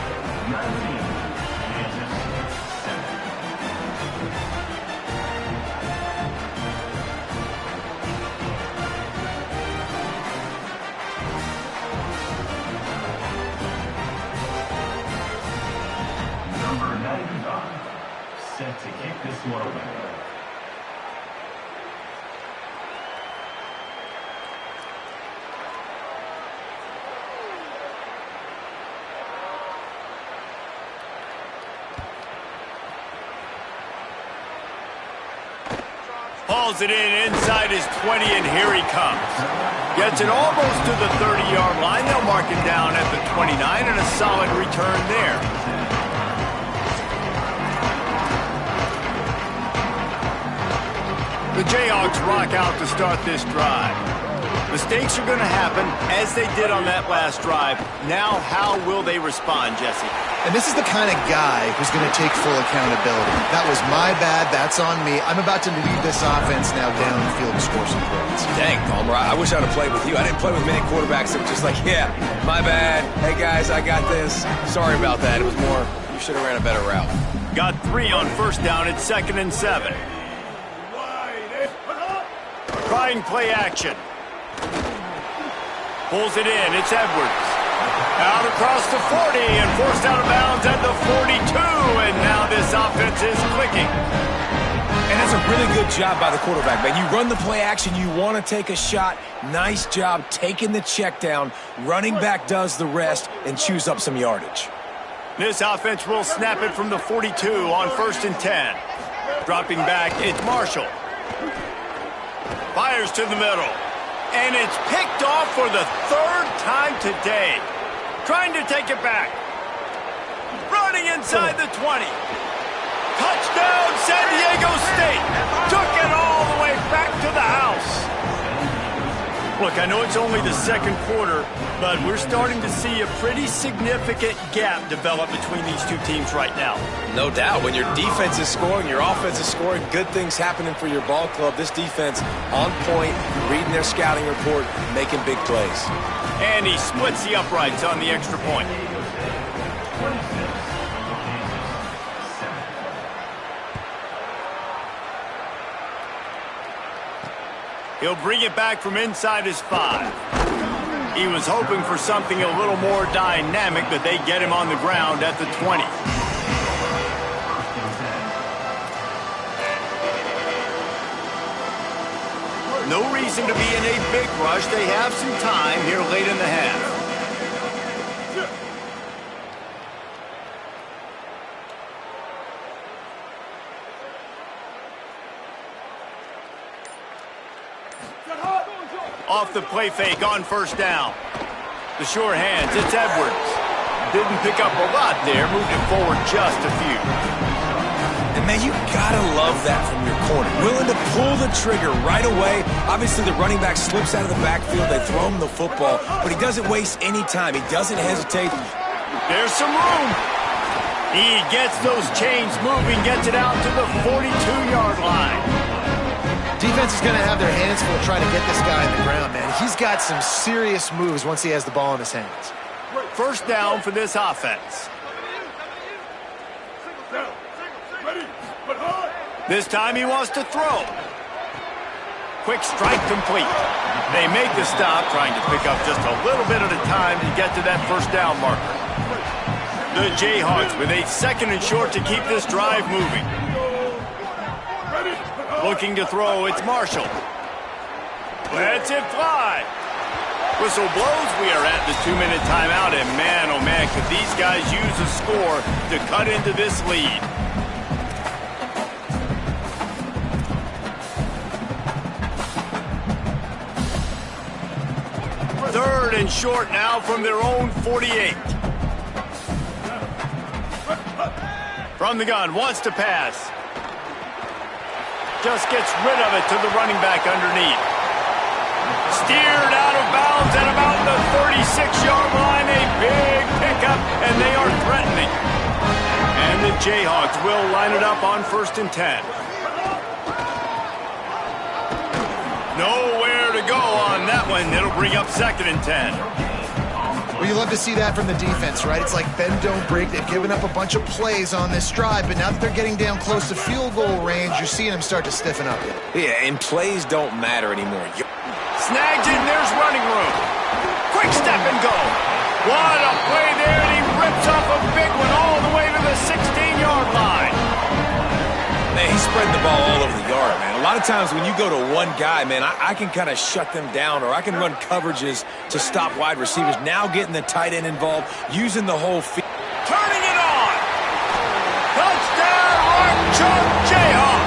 Number 95, set to kick this one away. Hauls it in inside his 20, and here he comes. Gets it almost to the 30-yard line. They'll mark it down at the 29, and a solid return there. The Jayhawks rock out to start this drive. Mistakes are going to happen, as they did on that last drive. Now, how will they respond, Jesse? And this is the kind of guy who's going to take full accountability. That was my bad. That's on me. I'm about to lead this offense now down the field to score some points. Dang, Palmer, I wish I'd have played with you. I didn't play with many quarterbacks that were just like, yeah, my bad. Hey, guys, I got this. Sorry about that. It was more, you should have ran a better route. Got 3 on first down at 2nd and 7. Trying play action. Pulls it in. It's Edwards. Out across the 40 and forced out of bounds at the 42. And now this offense is clicking. And that's a really good job by the quarterback, man. You run the play action. You want to take a shot. Nice job taking the check down. Running back does the rest and chews up some yardage. This offense will snap it from the 42 on 1st and 10. Dropping back, it's Marshall. Fires to the middle. And it's picked off for the 3rd time today. Trying to take it back. Running inside the 20. Touchdown, San Diego State. Took it all the way back to the house. Look, I know it's only the 2nd quarter, but we're starting to see a pretty significant gap develop between these two teams right now. No doubt. When your defense is scoring, your offense is scoring, good things happening for your ball club. This defense on point, reading their scouting report, making big plays. And he splits the uprights on the extra point. He'll bring it back from inside his 5. He was hoping for something a little more dynamic, but they get him on the ground at the 20. No reason to be in a big rush. They have some time here late in the half. Off the play fake on 1st down. The sure hands, it's Edwards. Didn't pick up a lot there, moved it forward just a few. And, man, you gotta love that from your corner. Willing to pull the trigger right away. Obviously, the running back slips out of the backfield. They throw him the football, but he doesn't waste any time. He doesn't hesitate. There's some room. He gets those chains moving, gets it out to the 42-yard line. Defense is going to have their hands full trying to get this guy on the ground, man. He's got some serious moves once he has the ball in his hands. 1st down for this offense. This time he wants to throw. Quick strike complete. They make the stop, trying to pick up just a little bit at a time to get to that 1st down marker. The Jayhawks with a 2nd and short to keep this drive moving. Looking to throw, it's Marshall. Lets it fly. Whistle blows, we are at the 2-minute timeout, and man, oh man, could these guys use a score to cut into this lead. Third and short now from their own 48. From the gun, wants to pass. Just gets rid of it to the running back underneath. Steered out of bounds at about the 36-yard line. A big pickup, and they are threatening. And the Jayhawks will line it up on 1st and 10. Nowhere to go on that one. It'll bring up 2nd and 10. Well, you love to see that from the defense, right? It's like bend, don't break. They've given up a bunch of plays on this drive, but now that they're getting down close to field goal range, you're seeing them start to stiffen up. Yeah, and plays don't matter anymore. Snagged in, there's running room. Quick step and go. What a play there, and he rips off a big one all the way to the 16-yard line. Man, he spread the ball all over the yard, man. A lot of times when you go to one guy, man, I can kind of shut them down, or I can run coverages to stop wide receivers. Now getting the tight end involved, using the whole field. Turning it on. Touchdown, Archon Jayhawk.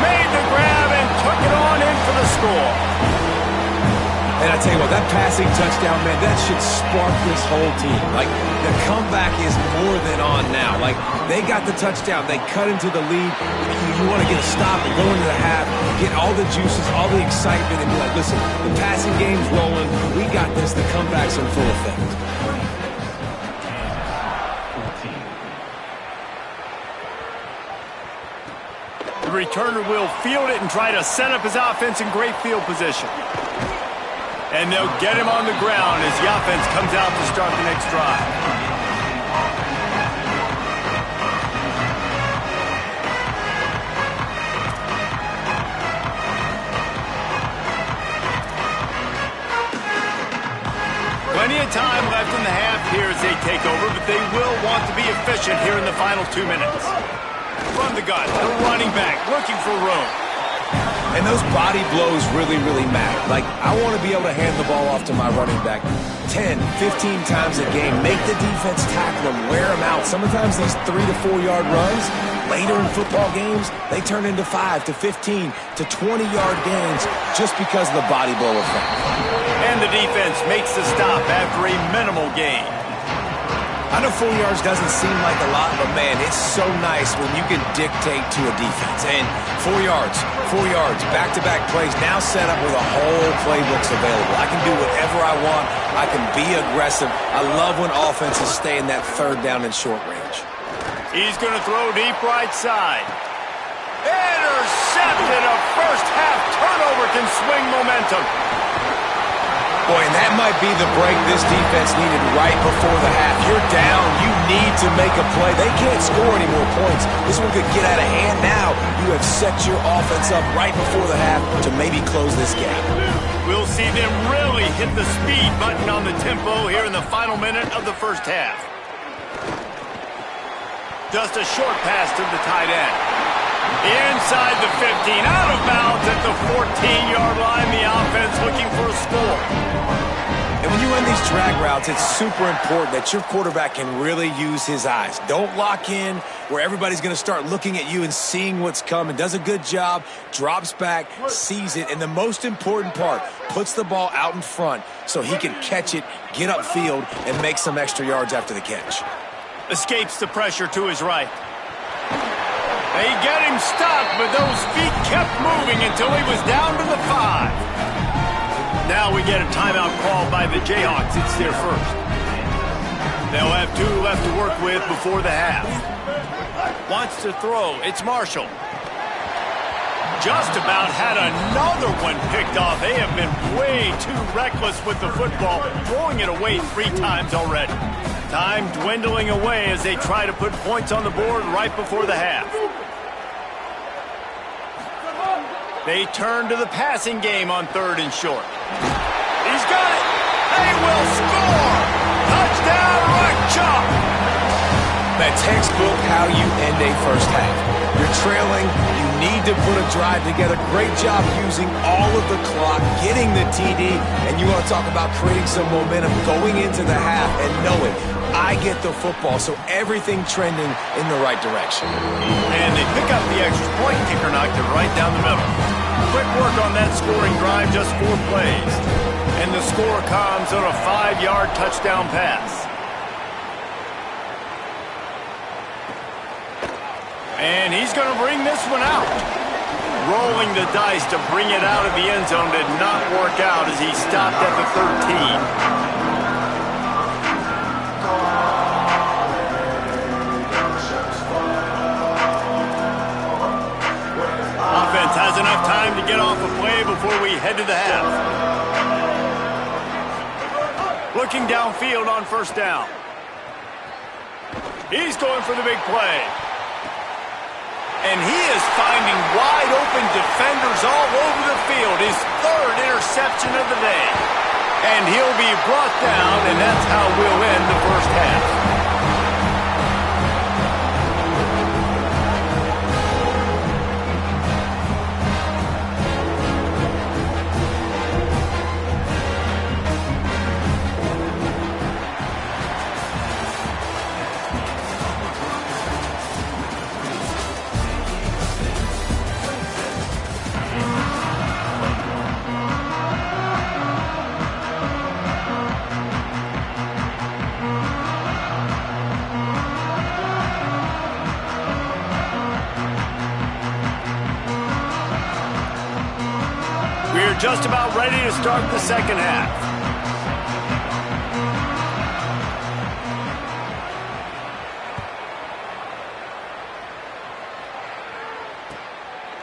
Made the grab and took it on in for the score. And I tell you what, that passing touchdown, man, that should spark this whole team. Like, the comeback is more than on on now. Like, they got the touchdown. They cut into the lead. You want to get a stop and go into the half, get all the juices, all the excitement, and be like, listen, the passing game's rolling. We got this. The comeback's in full effect. 10, 14. The returner will field it and try to set up his offense in great field position. And they'll get him on the ground as the offense comes out to start the next drive. Plenty of time left in the half here as they take over, but they will want to be efficient here in the final 2 minutes. From the gun, the running back looking for room. And those body blows really, really matter. Like, I want to be able to hand the ball off to my running back 10, 15 times a game. Make the defense tackle them, wear them out. Sometimes these 3 to 4 yard runs, later in football games, they turn into 5 to 15 to 20 yard gains just because of the body blow effect. And the defense makes the stop after a minimal gain. I know 4 yards doesn't seem like a lot, but man, it's so nice when you can dictate to a defense. And 4 yards, back-to-back plays, now set up with a whole playbooks available. I can do whatever I want. I can be aggressive. I love when offenses stay in that third down and short range. He's going to throw deep right side. Intercepted. A first half turnover can swing momentum. Boy, and that might be the break this defense needed right before the half. You're down. You need to make a play. They can't score any more points. This one could get out of hand now. You have set your offense up right before the half to maybe close this gap. We'll see them really hit the speed button on the tempo here in the final minute of the first half. Just a short pass to the tight end. Inside the 15, out of bounds at the 14-yard line. The offense looking for a score. And when you run these drag routes, it's super important that your quarterback can really use his eyes. Don't lock in where everybody's going to start looking at you and seeing what's coming. Does a good job, drops back, sees it, and the most important part, puts the ball out in front so he can catch it, get upfield, and make some extra yards after the catch. Escapes the pressure to his right. They get him stopped, but those feet kept moving until he was down to the 5. Now we get a timeout called by the Jayhawks. It's their first. They'll have 2 left to work with before the half. Wants to throw. It's Marshall. Just about had another one picked off. They have been way too reckless with the football, throwing it away 3 times already. Time dwindling away as they try to put points on the board right before the half. They turn to the passing game on 3rd and short. He's got it. They will score. Touchdown, right chalk. That textbook how you end a first half. You're trailing. You need to put a drive together. Great job using all of the clock, getting the TD, and you want to talk about creating some momentum going into the half and knowing I get the football, so everything trending in the right direction. And they pick up the extra point. Kicker knocked it right down the middle. Quick work on that scoring drive, just 4 plays. And the score comes on a 5-yard touchdown pass. And he's going to bring this one out. Rolling the dice to bring it out of the end zone did not work out as he stopped at the 13. Offense has enough time to get off a play before we head to the half. Looking downfield on 1st down. He's going for the big play. And he is finding wide open defenders all over the field. His 3rd interception of the day. And he'll be brought down, and that's how we'll end the first half. They're just about ready to start the second half.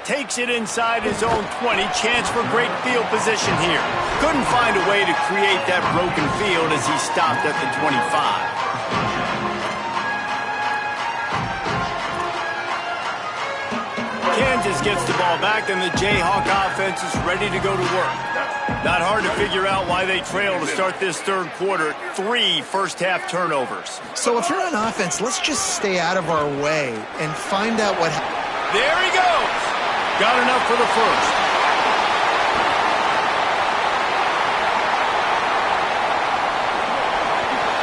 Takes it inside his own 20. Chance for great field position here. Couldn't find a way to create that broken field as he stopped at the 25. Kansas gets the ball back, and the Jayhawk offense is ready to go to work. Not hard to figure out why they trail to start this third quarter. 3 first-half turnovers. So if you're on offense, let's just stay out of our way and find out what happens. There he goes. Got enough for the first.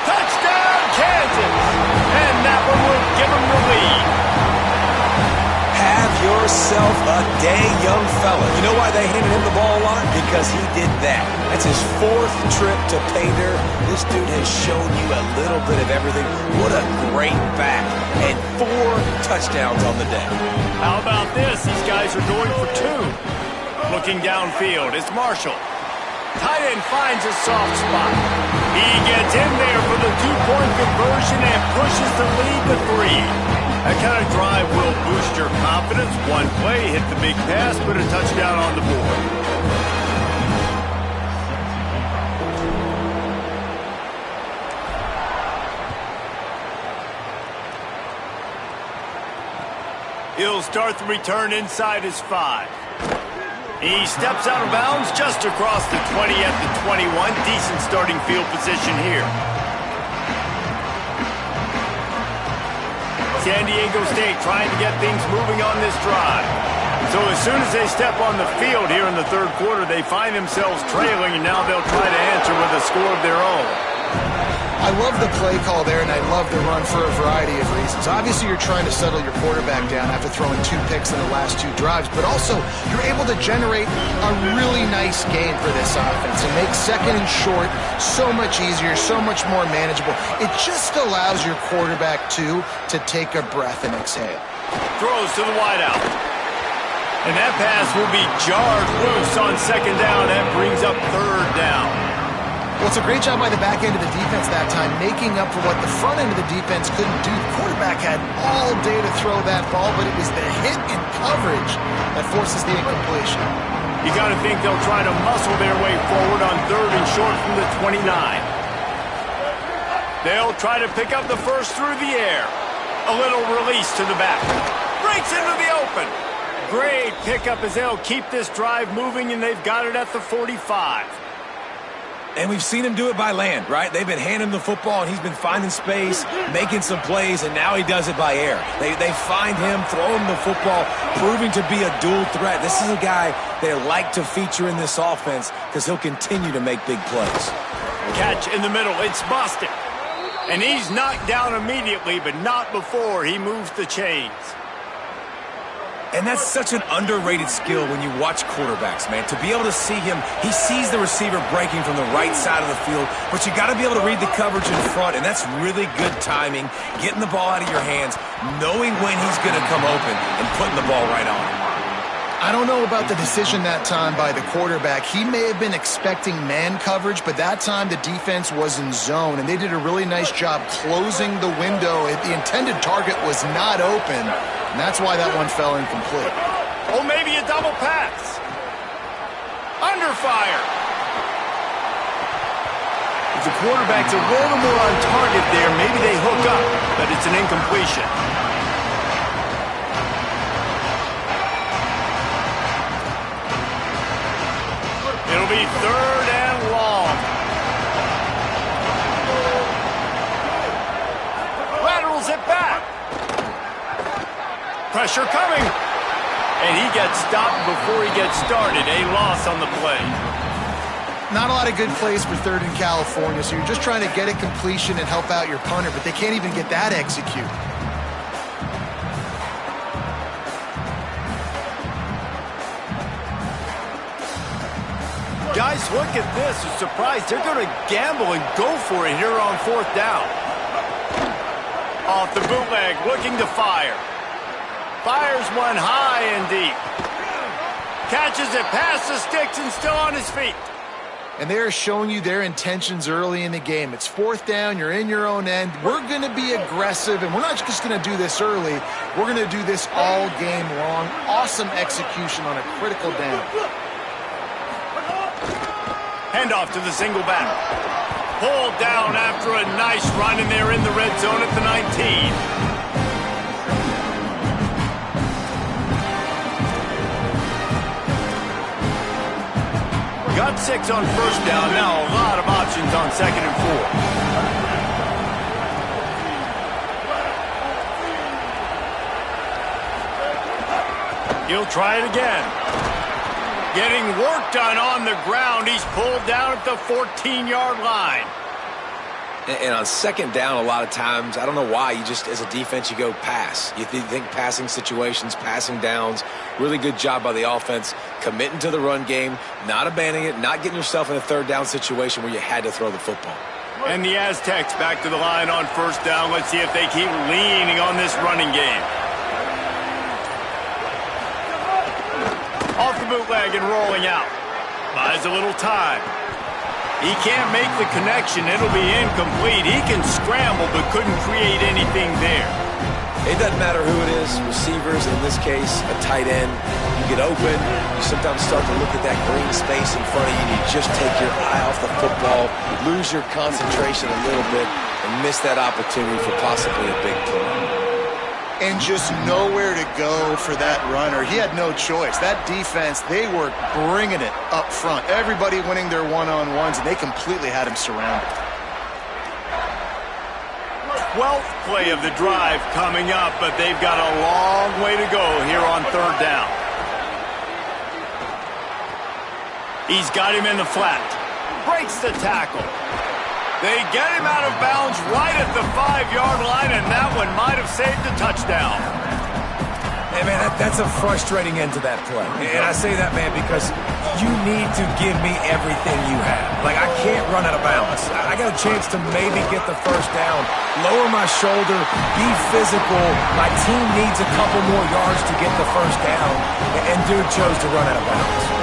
Touchdown, Kansas! And that one will give them the lead. Have yourself a day, young fella. You know why they handed him the ball a lot? Because he did that. That's his 4th trip to pay dirt. This dude has shown you a little bit of everything. What a great back. And 4 touchdowns on the day. How about this? These guys are going for 2. Looking downfield, it's Marshall. Tight end finds a soft spot. He gets in there for the 2-point conversion and pushes the lead to 3. That kind of drive will boost your confidence. One play, hit the big pass, put a touchdown on the board. He'll start the return inside his 5. He steps out of bounds just across the 20 at the 21. Decent starting field position here. San Diego State trying to get things moving on this drive. So as soon as they step on the field here in the third quarter, they find themselves trailing, and now they'll try to answer with a score of their own. I love the play call there, and I love the run for a variety of reasons. Obviously, you're trying to settle your quarterback down after throwing 2 picks in the last 2 drives, but also you're able to generate a really nice game for this offense and make second and short so much easier, so much more manageable. It just allows your quarterback, too, to take a breath and exhale. Throws to the wideout. And that pass will be jarred loose on second down. That brings up third down. Well, it's a great job by the back end of the defense that time, making up for what the front end of the defense couldn't do. The quarterback had all day to throw that ball, but it was the hit and coverage that forces the incompletion. You got to think they'll try to muscle their way forward on third and short from the 29. They'll try to pick up the first through the air. A little release to the back. Breaks into the open. Great pickup as they'll keep this drive moving, and they've got it at the 45. And we've seen him do it by land, right? They've been handing him the football, and he's been finding space, making some plays, and now he does it by air. They find him, throw him the football, proving to be a dual threat. This is a guy they like to feature in this offense because he'll continue to make big plays. Catch in the middle. It's Boston. And he's knocked down immediately, but not before he moves the chains. And that's such an underrated skill when you watch quarterbacks, man. To be able to see him, he sees the receiver breaking from the right side of the field, but you got to be able to read the coverage in front, and that's really good timing, getting the ball out of your hands, knowing when he's going to come open, and putting the ball right on him. I don't know about the decision that time by the quarterback. He may have been expecting man coverage, but that time the defense was in zone, and they did a really nice job closing the window. The intended target was not open, and that's why that one fell incomplete. Oh, maybe a double pass. Under fire. If the quarterback's a little more on target there, maybe they hook up, but it's an incompletion. It'll be third and long. Laterals it back. Pressure coming. And he gets stopped before he gets started. A loss on the play. Not a lot of good plays for third in California, so you're just trying to get a completion and help out your punter, but they can't even get that executed. Guys, look at this. A surprise. They're going to gamble and go for it here on fourth down. Off the bootleg, looking to fire. Fires one high and deep. Catches it past the sticks and still on his feet. And they're showing you their intentions early in the game. It's fourth down. You're in your own end. We're going to be aggressive, and we're not just going to do this early. We're going to do this all game long. Awesome execution on a critical down. Handoff to the single back. Pulled down after a nice run, and they're in the red zone at the 19. Got 6 on first down. Now a lot of options on 2nd and 4. He'll try it again. Getting work done on the ground. He's pulled down at the 14-yard line. And on 2nd down, a lot of times, I don't know why, you just, as a defense, you go pass. You think passing situations, passing downs. Really good job by the offense, committing to the run game, not abandoning it, not getting yourself in a 3rd down situation where you had to throw the football. And the Aztecs back to the line on first down. Let's see if they keep leaning on this running game. Off the bootleg and rolling out. Buys a little time. He can't make the connection. It'll be incomplete. He can scramble but couldn't create anything there. It doesn't matter who it is. Receivers, in this case, a tight end. You get open. You sometimes start to look at that green space in front of you, and you just take your eye off the football, lose your concentration a little bit, and miss that opportunity for possibly a big play. And just nowhere to go for that runner. He had no choice. That defense, they were bringing it up front. Everybody winning their one-on-ones, and they completely had him surrounded. 12th play of the drive coming up, but they've got a long way to go here on 3rd down. He's got him in the flat. Breaks the tackle. They get him out of bounds right at the 5-yard line, and that one might have saved a touchdown. Hey, man, that's a frustrating end to that play. And I say that, man, because you need to give me everything you have. Like, I can't run out of bounds. I got a chance to maybe get the first down, lower my shoulder, be physical. My team needs a couple more yards to get the first down, and dude chose to run out of bounds.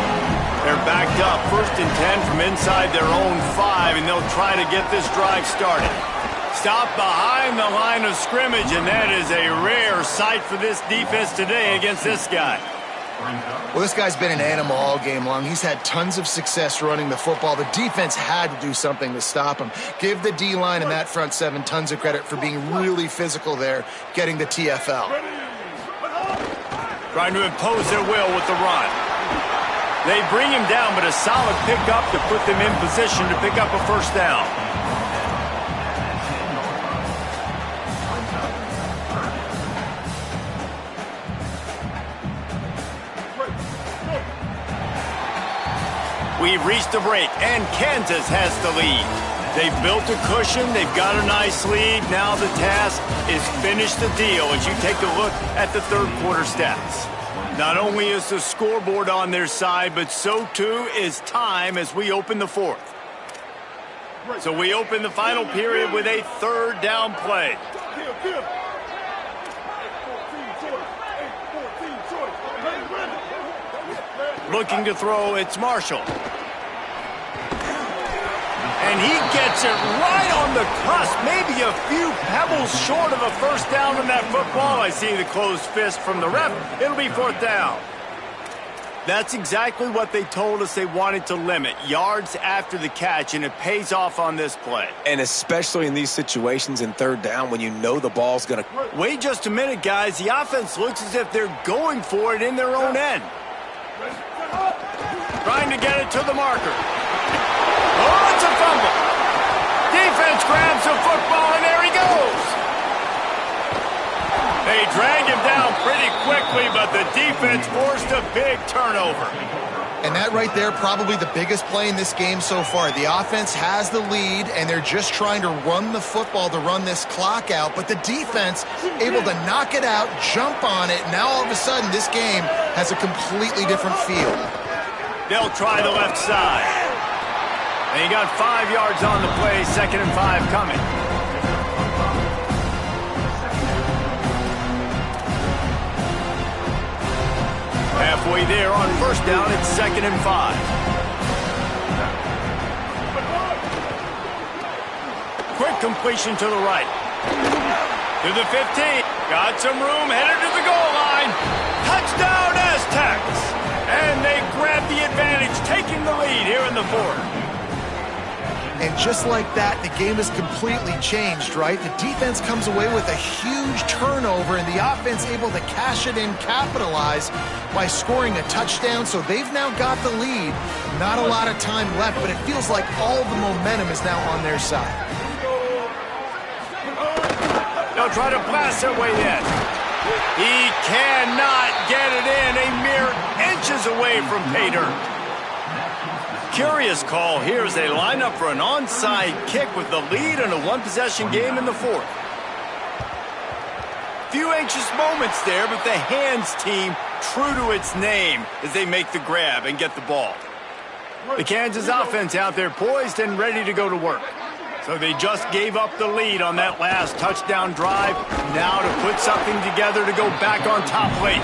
They're backed up, 1st and 10 from inside their own 5, and they'll try to get this drive started. Stop behind the line of scrimmage, and that is a rare sight for this defense today against this guy. Well, this guy's been an animal all game long. He's had tons of success running the football. The defense had to do something to stop him. Give the D-line and that front 7 tons of credit for being really physical there, getting the TFL. Trying to impose their will with the run. They bring him down, but a solid pickup to put them in position to pick up a first down. We've reached a break, and Kansas has the lead. They've built a cushion. They've got a nice lead. Now the task is finish the deal as you take a look at the 3rd quarter stats. Not only is the scoreboard on their side, but so too is time as we open the 4th. So we open the final period with a 3rd down play. Looking to throw, it's Marshall. And he gets it right on the cusp, maybe a few pebbles short of a first down on that football. I see the closed fist from the ref. It'll be 4th down. That's exactly what they told us they wanted to limit, yards after the catch, and it pays off on this play. And especially in these situations in 3rd down when you know the ball's going to... Wait just a minute, guys. The offense looks as if they're going for it in their own end. Trying to get it to the marker. Oh, it's a fumble. Defense grabs the football, and there he goes. They drag him down pretty quickly, but the defense forced a big turnover. And that right there, probably the biggest play in this game so far. The offense has the lead, and they're just trying to run the football to run this clock out, but the defense able to knock it out, jump on it. Now all of a sudden, this game has a completely different feel. They'll try the left side. And he got 5 yards on the play, 2nd and 5 coming. Halfway halfway there on first down. It's 2nd and 5. Quick completion to the right. To the 15. Got some room, headed to the goal line. Touchdown, Aztecs! And they grab the advantage, taking the lead here in the 4th. And just like that, the game is completely changed, right? The defense comes away with a huge turnover, and the offense able to cash it in, capitalize by scoring a touchdown. So they've now got the lead. Not a lot of time left, but it feels like all the momentum is now on their side. They'll try to blast their way in. He cannot get it in. A mere inches away from pay dirt. Curious call here as they line up for an onside kick with the lead in a one-possession game in the 4th. Few anxious moments there, but the hands team true to its name as they make the grab and get the ball. The Kansas offense out there poised and ready to go to work. So they just gave up the lead on that last touchdown drive. Now to put something together to go back on top late.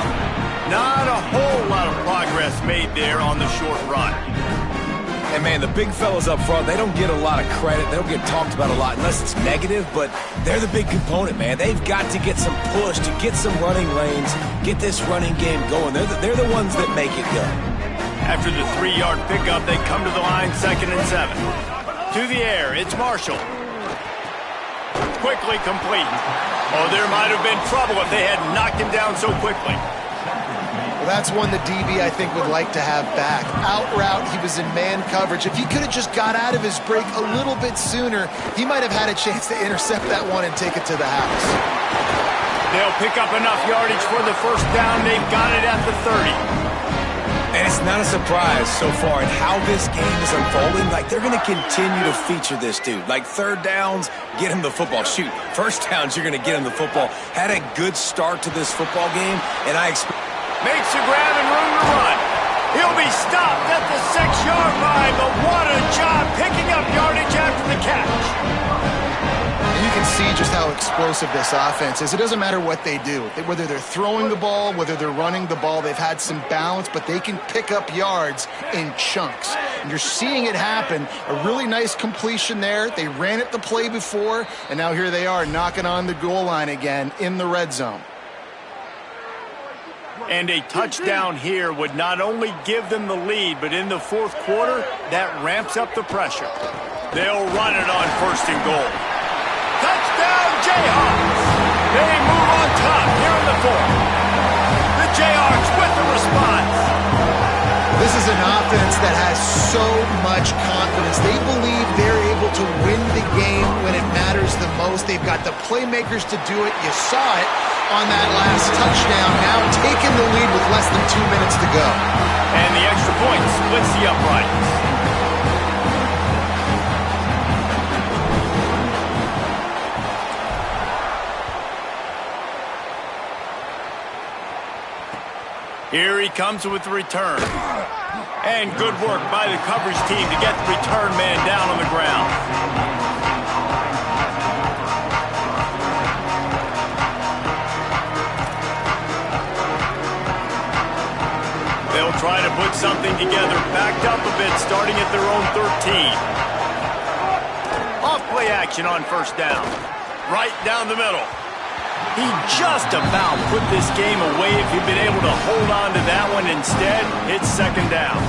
Not a whole lot of progress made there on the short run. And, man, the big fellas up front, they don't get a lot of credit. They don't get talked about a lot unless it's negative, but they're the big component, man. They've got to get some push, to get some running lanes, get this running game going. They're the ones that make it go. After the 3-yard pickup, they come to the line, 2nd and 7. To the air, it's Marshall. Quickly complete. Oh, there might have been trouble if they had knocked him down so quickly. Well, that's one the DB, I think, would like to have back. Out route, he was in man coverage. If he could have just got out of his break a little bit sooner, he might have had a chance to intercept that one and take it to the house. They'll pick up enough yardage for the first down. They've got it at the 30. And it's not a surprise so far in how this game is unfolding. Like, they're going to continue to feature this dude. Like, 3rd downs, get him the football. Shoot, 1st downs, you're going to get him the football. Had a good start to this football game, and I expect... Makes a grab and room to run. He'll be stopped at the 6-yard line, but what a job picking up yardage after the catch. And you can see just how explosive this offense is. It doesn't matter what they do. Whether they're throwing the ball, whether they're running the ball, they've had some balance, but they can pick up yards in chunks. And you're seeing it happen. A really nice completion there. They ran it the play before, and now here they are knocking on the goal line again in the red zone. And a touchdown here would not only give them the lead, but in the 4th quarter, that ramps up the pressure. They'll run it on 1st and goal. Touchdown, Jayhawks! They move on top here in the 4th. The Jayhawks with the response. This is an offense that has so much confidence. They believe they're able to win the game when it matters the most. They've got the playmakers to do it. You saw it on that last touchdown. Now taking the lead with less than 2 minutes to go. And the extra point splits the uprights. Here he comes with the return. And good work by the coverage team to get the return man down on the ground. They'll try to put something together, backed up a bit, starting at their own 13. Off play action on 1st down. Right down the middle. He just about put this game away if he'd been able to hold on to that one. Instead, it's 2nd down.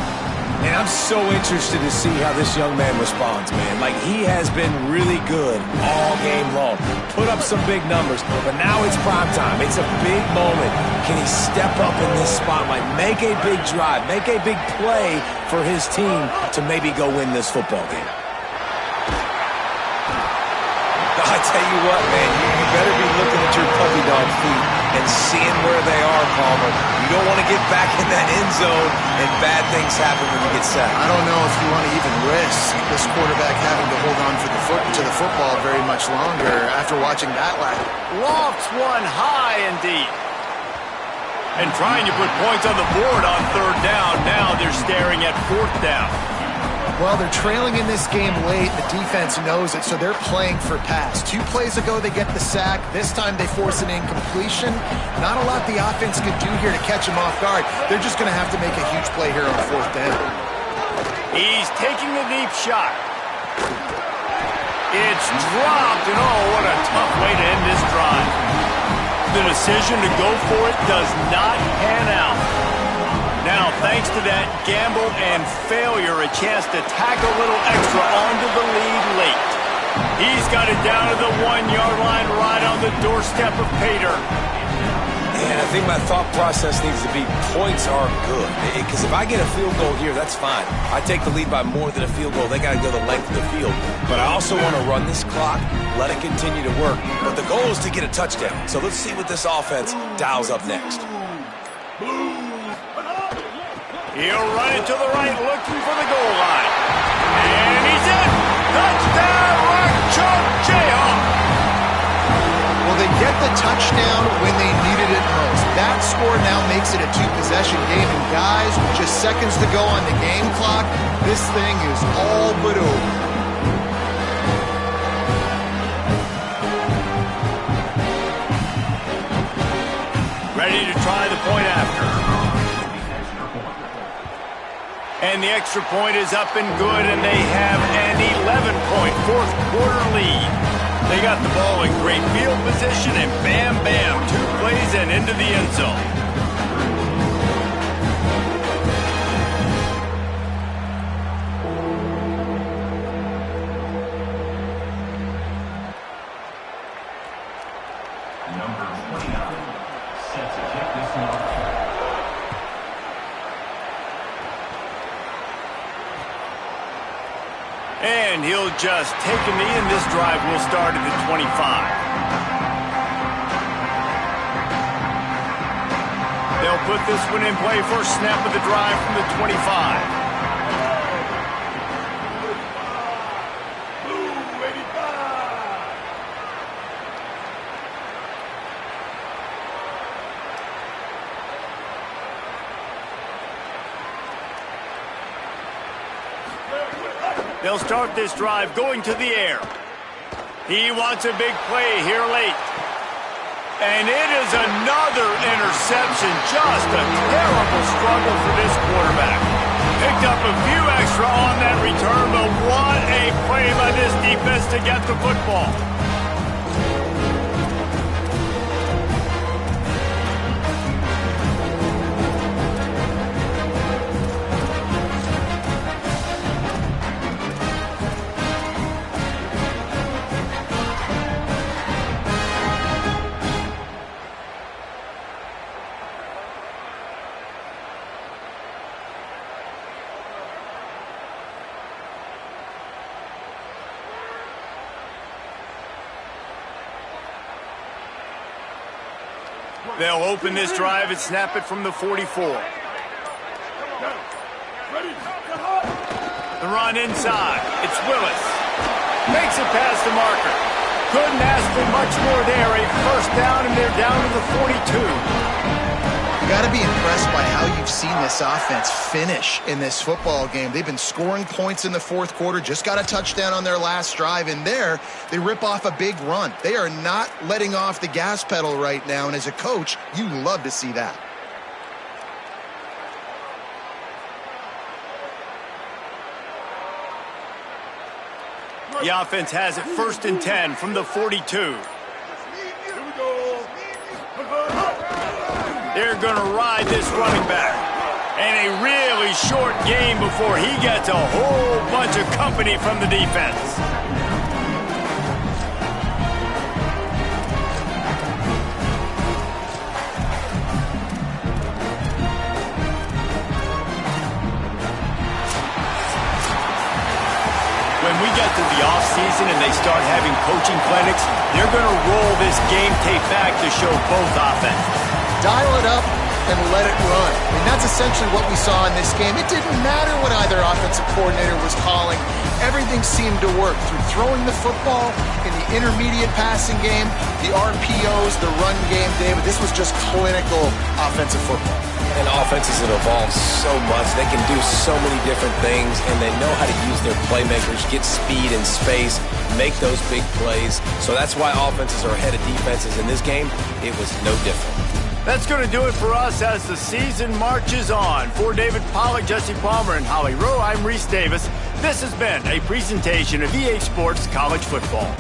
And I'm so interested to see how this young man responds, man. Like, he has been really good all game long. Put up some big numbers, but now it's prime time. It's a big moment. Can he step up in this spotlight, make a big drive, make a big play for his team to maybe go win this football game? I tell you what, man, you better be looking at your puppy dog feet and seeing where they are, Palmer. You don't want to get back in that end zone and bad things happen when you get sacked. I don't know if you want to even risk this quarterback having to hold on to the football very much longer after watching that last. Lofts one high and deep. And trying to put points on the board on 3rd down. Now they're staring at 4th down. Well, they're trailing in this game late. The defense knows it, so they're playing for pass. 2 plays ago, they get the sack. This time, they force an incompletion. Not a lot the offense could do here to catch him off guard. They're just going to have to make a huge play here on 4th down. He's taking the deep shot. It's dropped, and oh, what a tough way to end this drive. The decision to go for it does not pan out. Now, thanks to that gamble and failure, a chance to tack a little extra onto the lead late. He's got it down to the 1-yard line right on the doorstep of pay dirt. And I think my thought process needs to be points are good. Because if I get a field goal here, that's fine. I take the lead by more than a field goal. They got to go the length of the field. But I also want to run this clock, let it continue to work. But the goal is to get a touchdown. So let's see what this offense dials up next. He'll run it to the right, looking for the goal line. And he's in! Touchdown, Rock Chalk Jayhawk! Well, they get the touchdown when they needed it most. That score now makes it a 2-possession game. And guys, with just seconds to go on the game clock, this thing is all but over. Ready to try the point after. And the extra point is up and good, and they have an 11-point 4th quarter lead. They got the ball in great field position, and bam, bam, 2 plays and into the end zone. Number 29, set to kick this one off. And he'll just take a knee, and this drive will start at the 25. They'll put this one in play, first snap of the drive from the 25. They'll start this drive going to the air. He wants a big play here late. And it is another interception. Just a terrible struggle for this quarterback. Picked up a few extra on that return, but what a play by this defense to get the football. They'll open this drive and snap it from the 44. The run inside. It's Willis. Makes it past the marker. Couldn't ask for much more there. A first down, and they're down to the 42. You got to be impressed by how you've seen this offense finish in this football game. They've been scoring points in the 4th quarter, just got a touchdown on their last drive, and there they rip off a big run. They are not letting off the gas pedal right now, and as a coach, you love to see that. The offense has it 1st and 10 from the 42. They're going to ride this running back. And a really short game before he gets a whole bunch of company from the defense. When we get to the offseason and they start having coaching clinics, they're going to roll this game tape back to show both offenses. Dial it up, and let it run. I mean, that's essentially what we saw in this game. It didn't matter what either offensive coordinator was calling. Everything seemed to work through throwing the football in the intermediate passing game, the RPOs, the run game, David. This was just clinical offensive football. And offenses have evolved so much. They can do so many different things, and they know how to use their playmakers, get speed and space, make those big plays. So that's why offenses are ahead of defenses. In this game, it was no different. That's going to do it for us as the season marches on. For David Pollack, Jesse Palmer, and Holly Rowe, I'm Reese Davis. This has been a presentation of EA Sports College Football.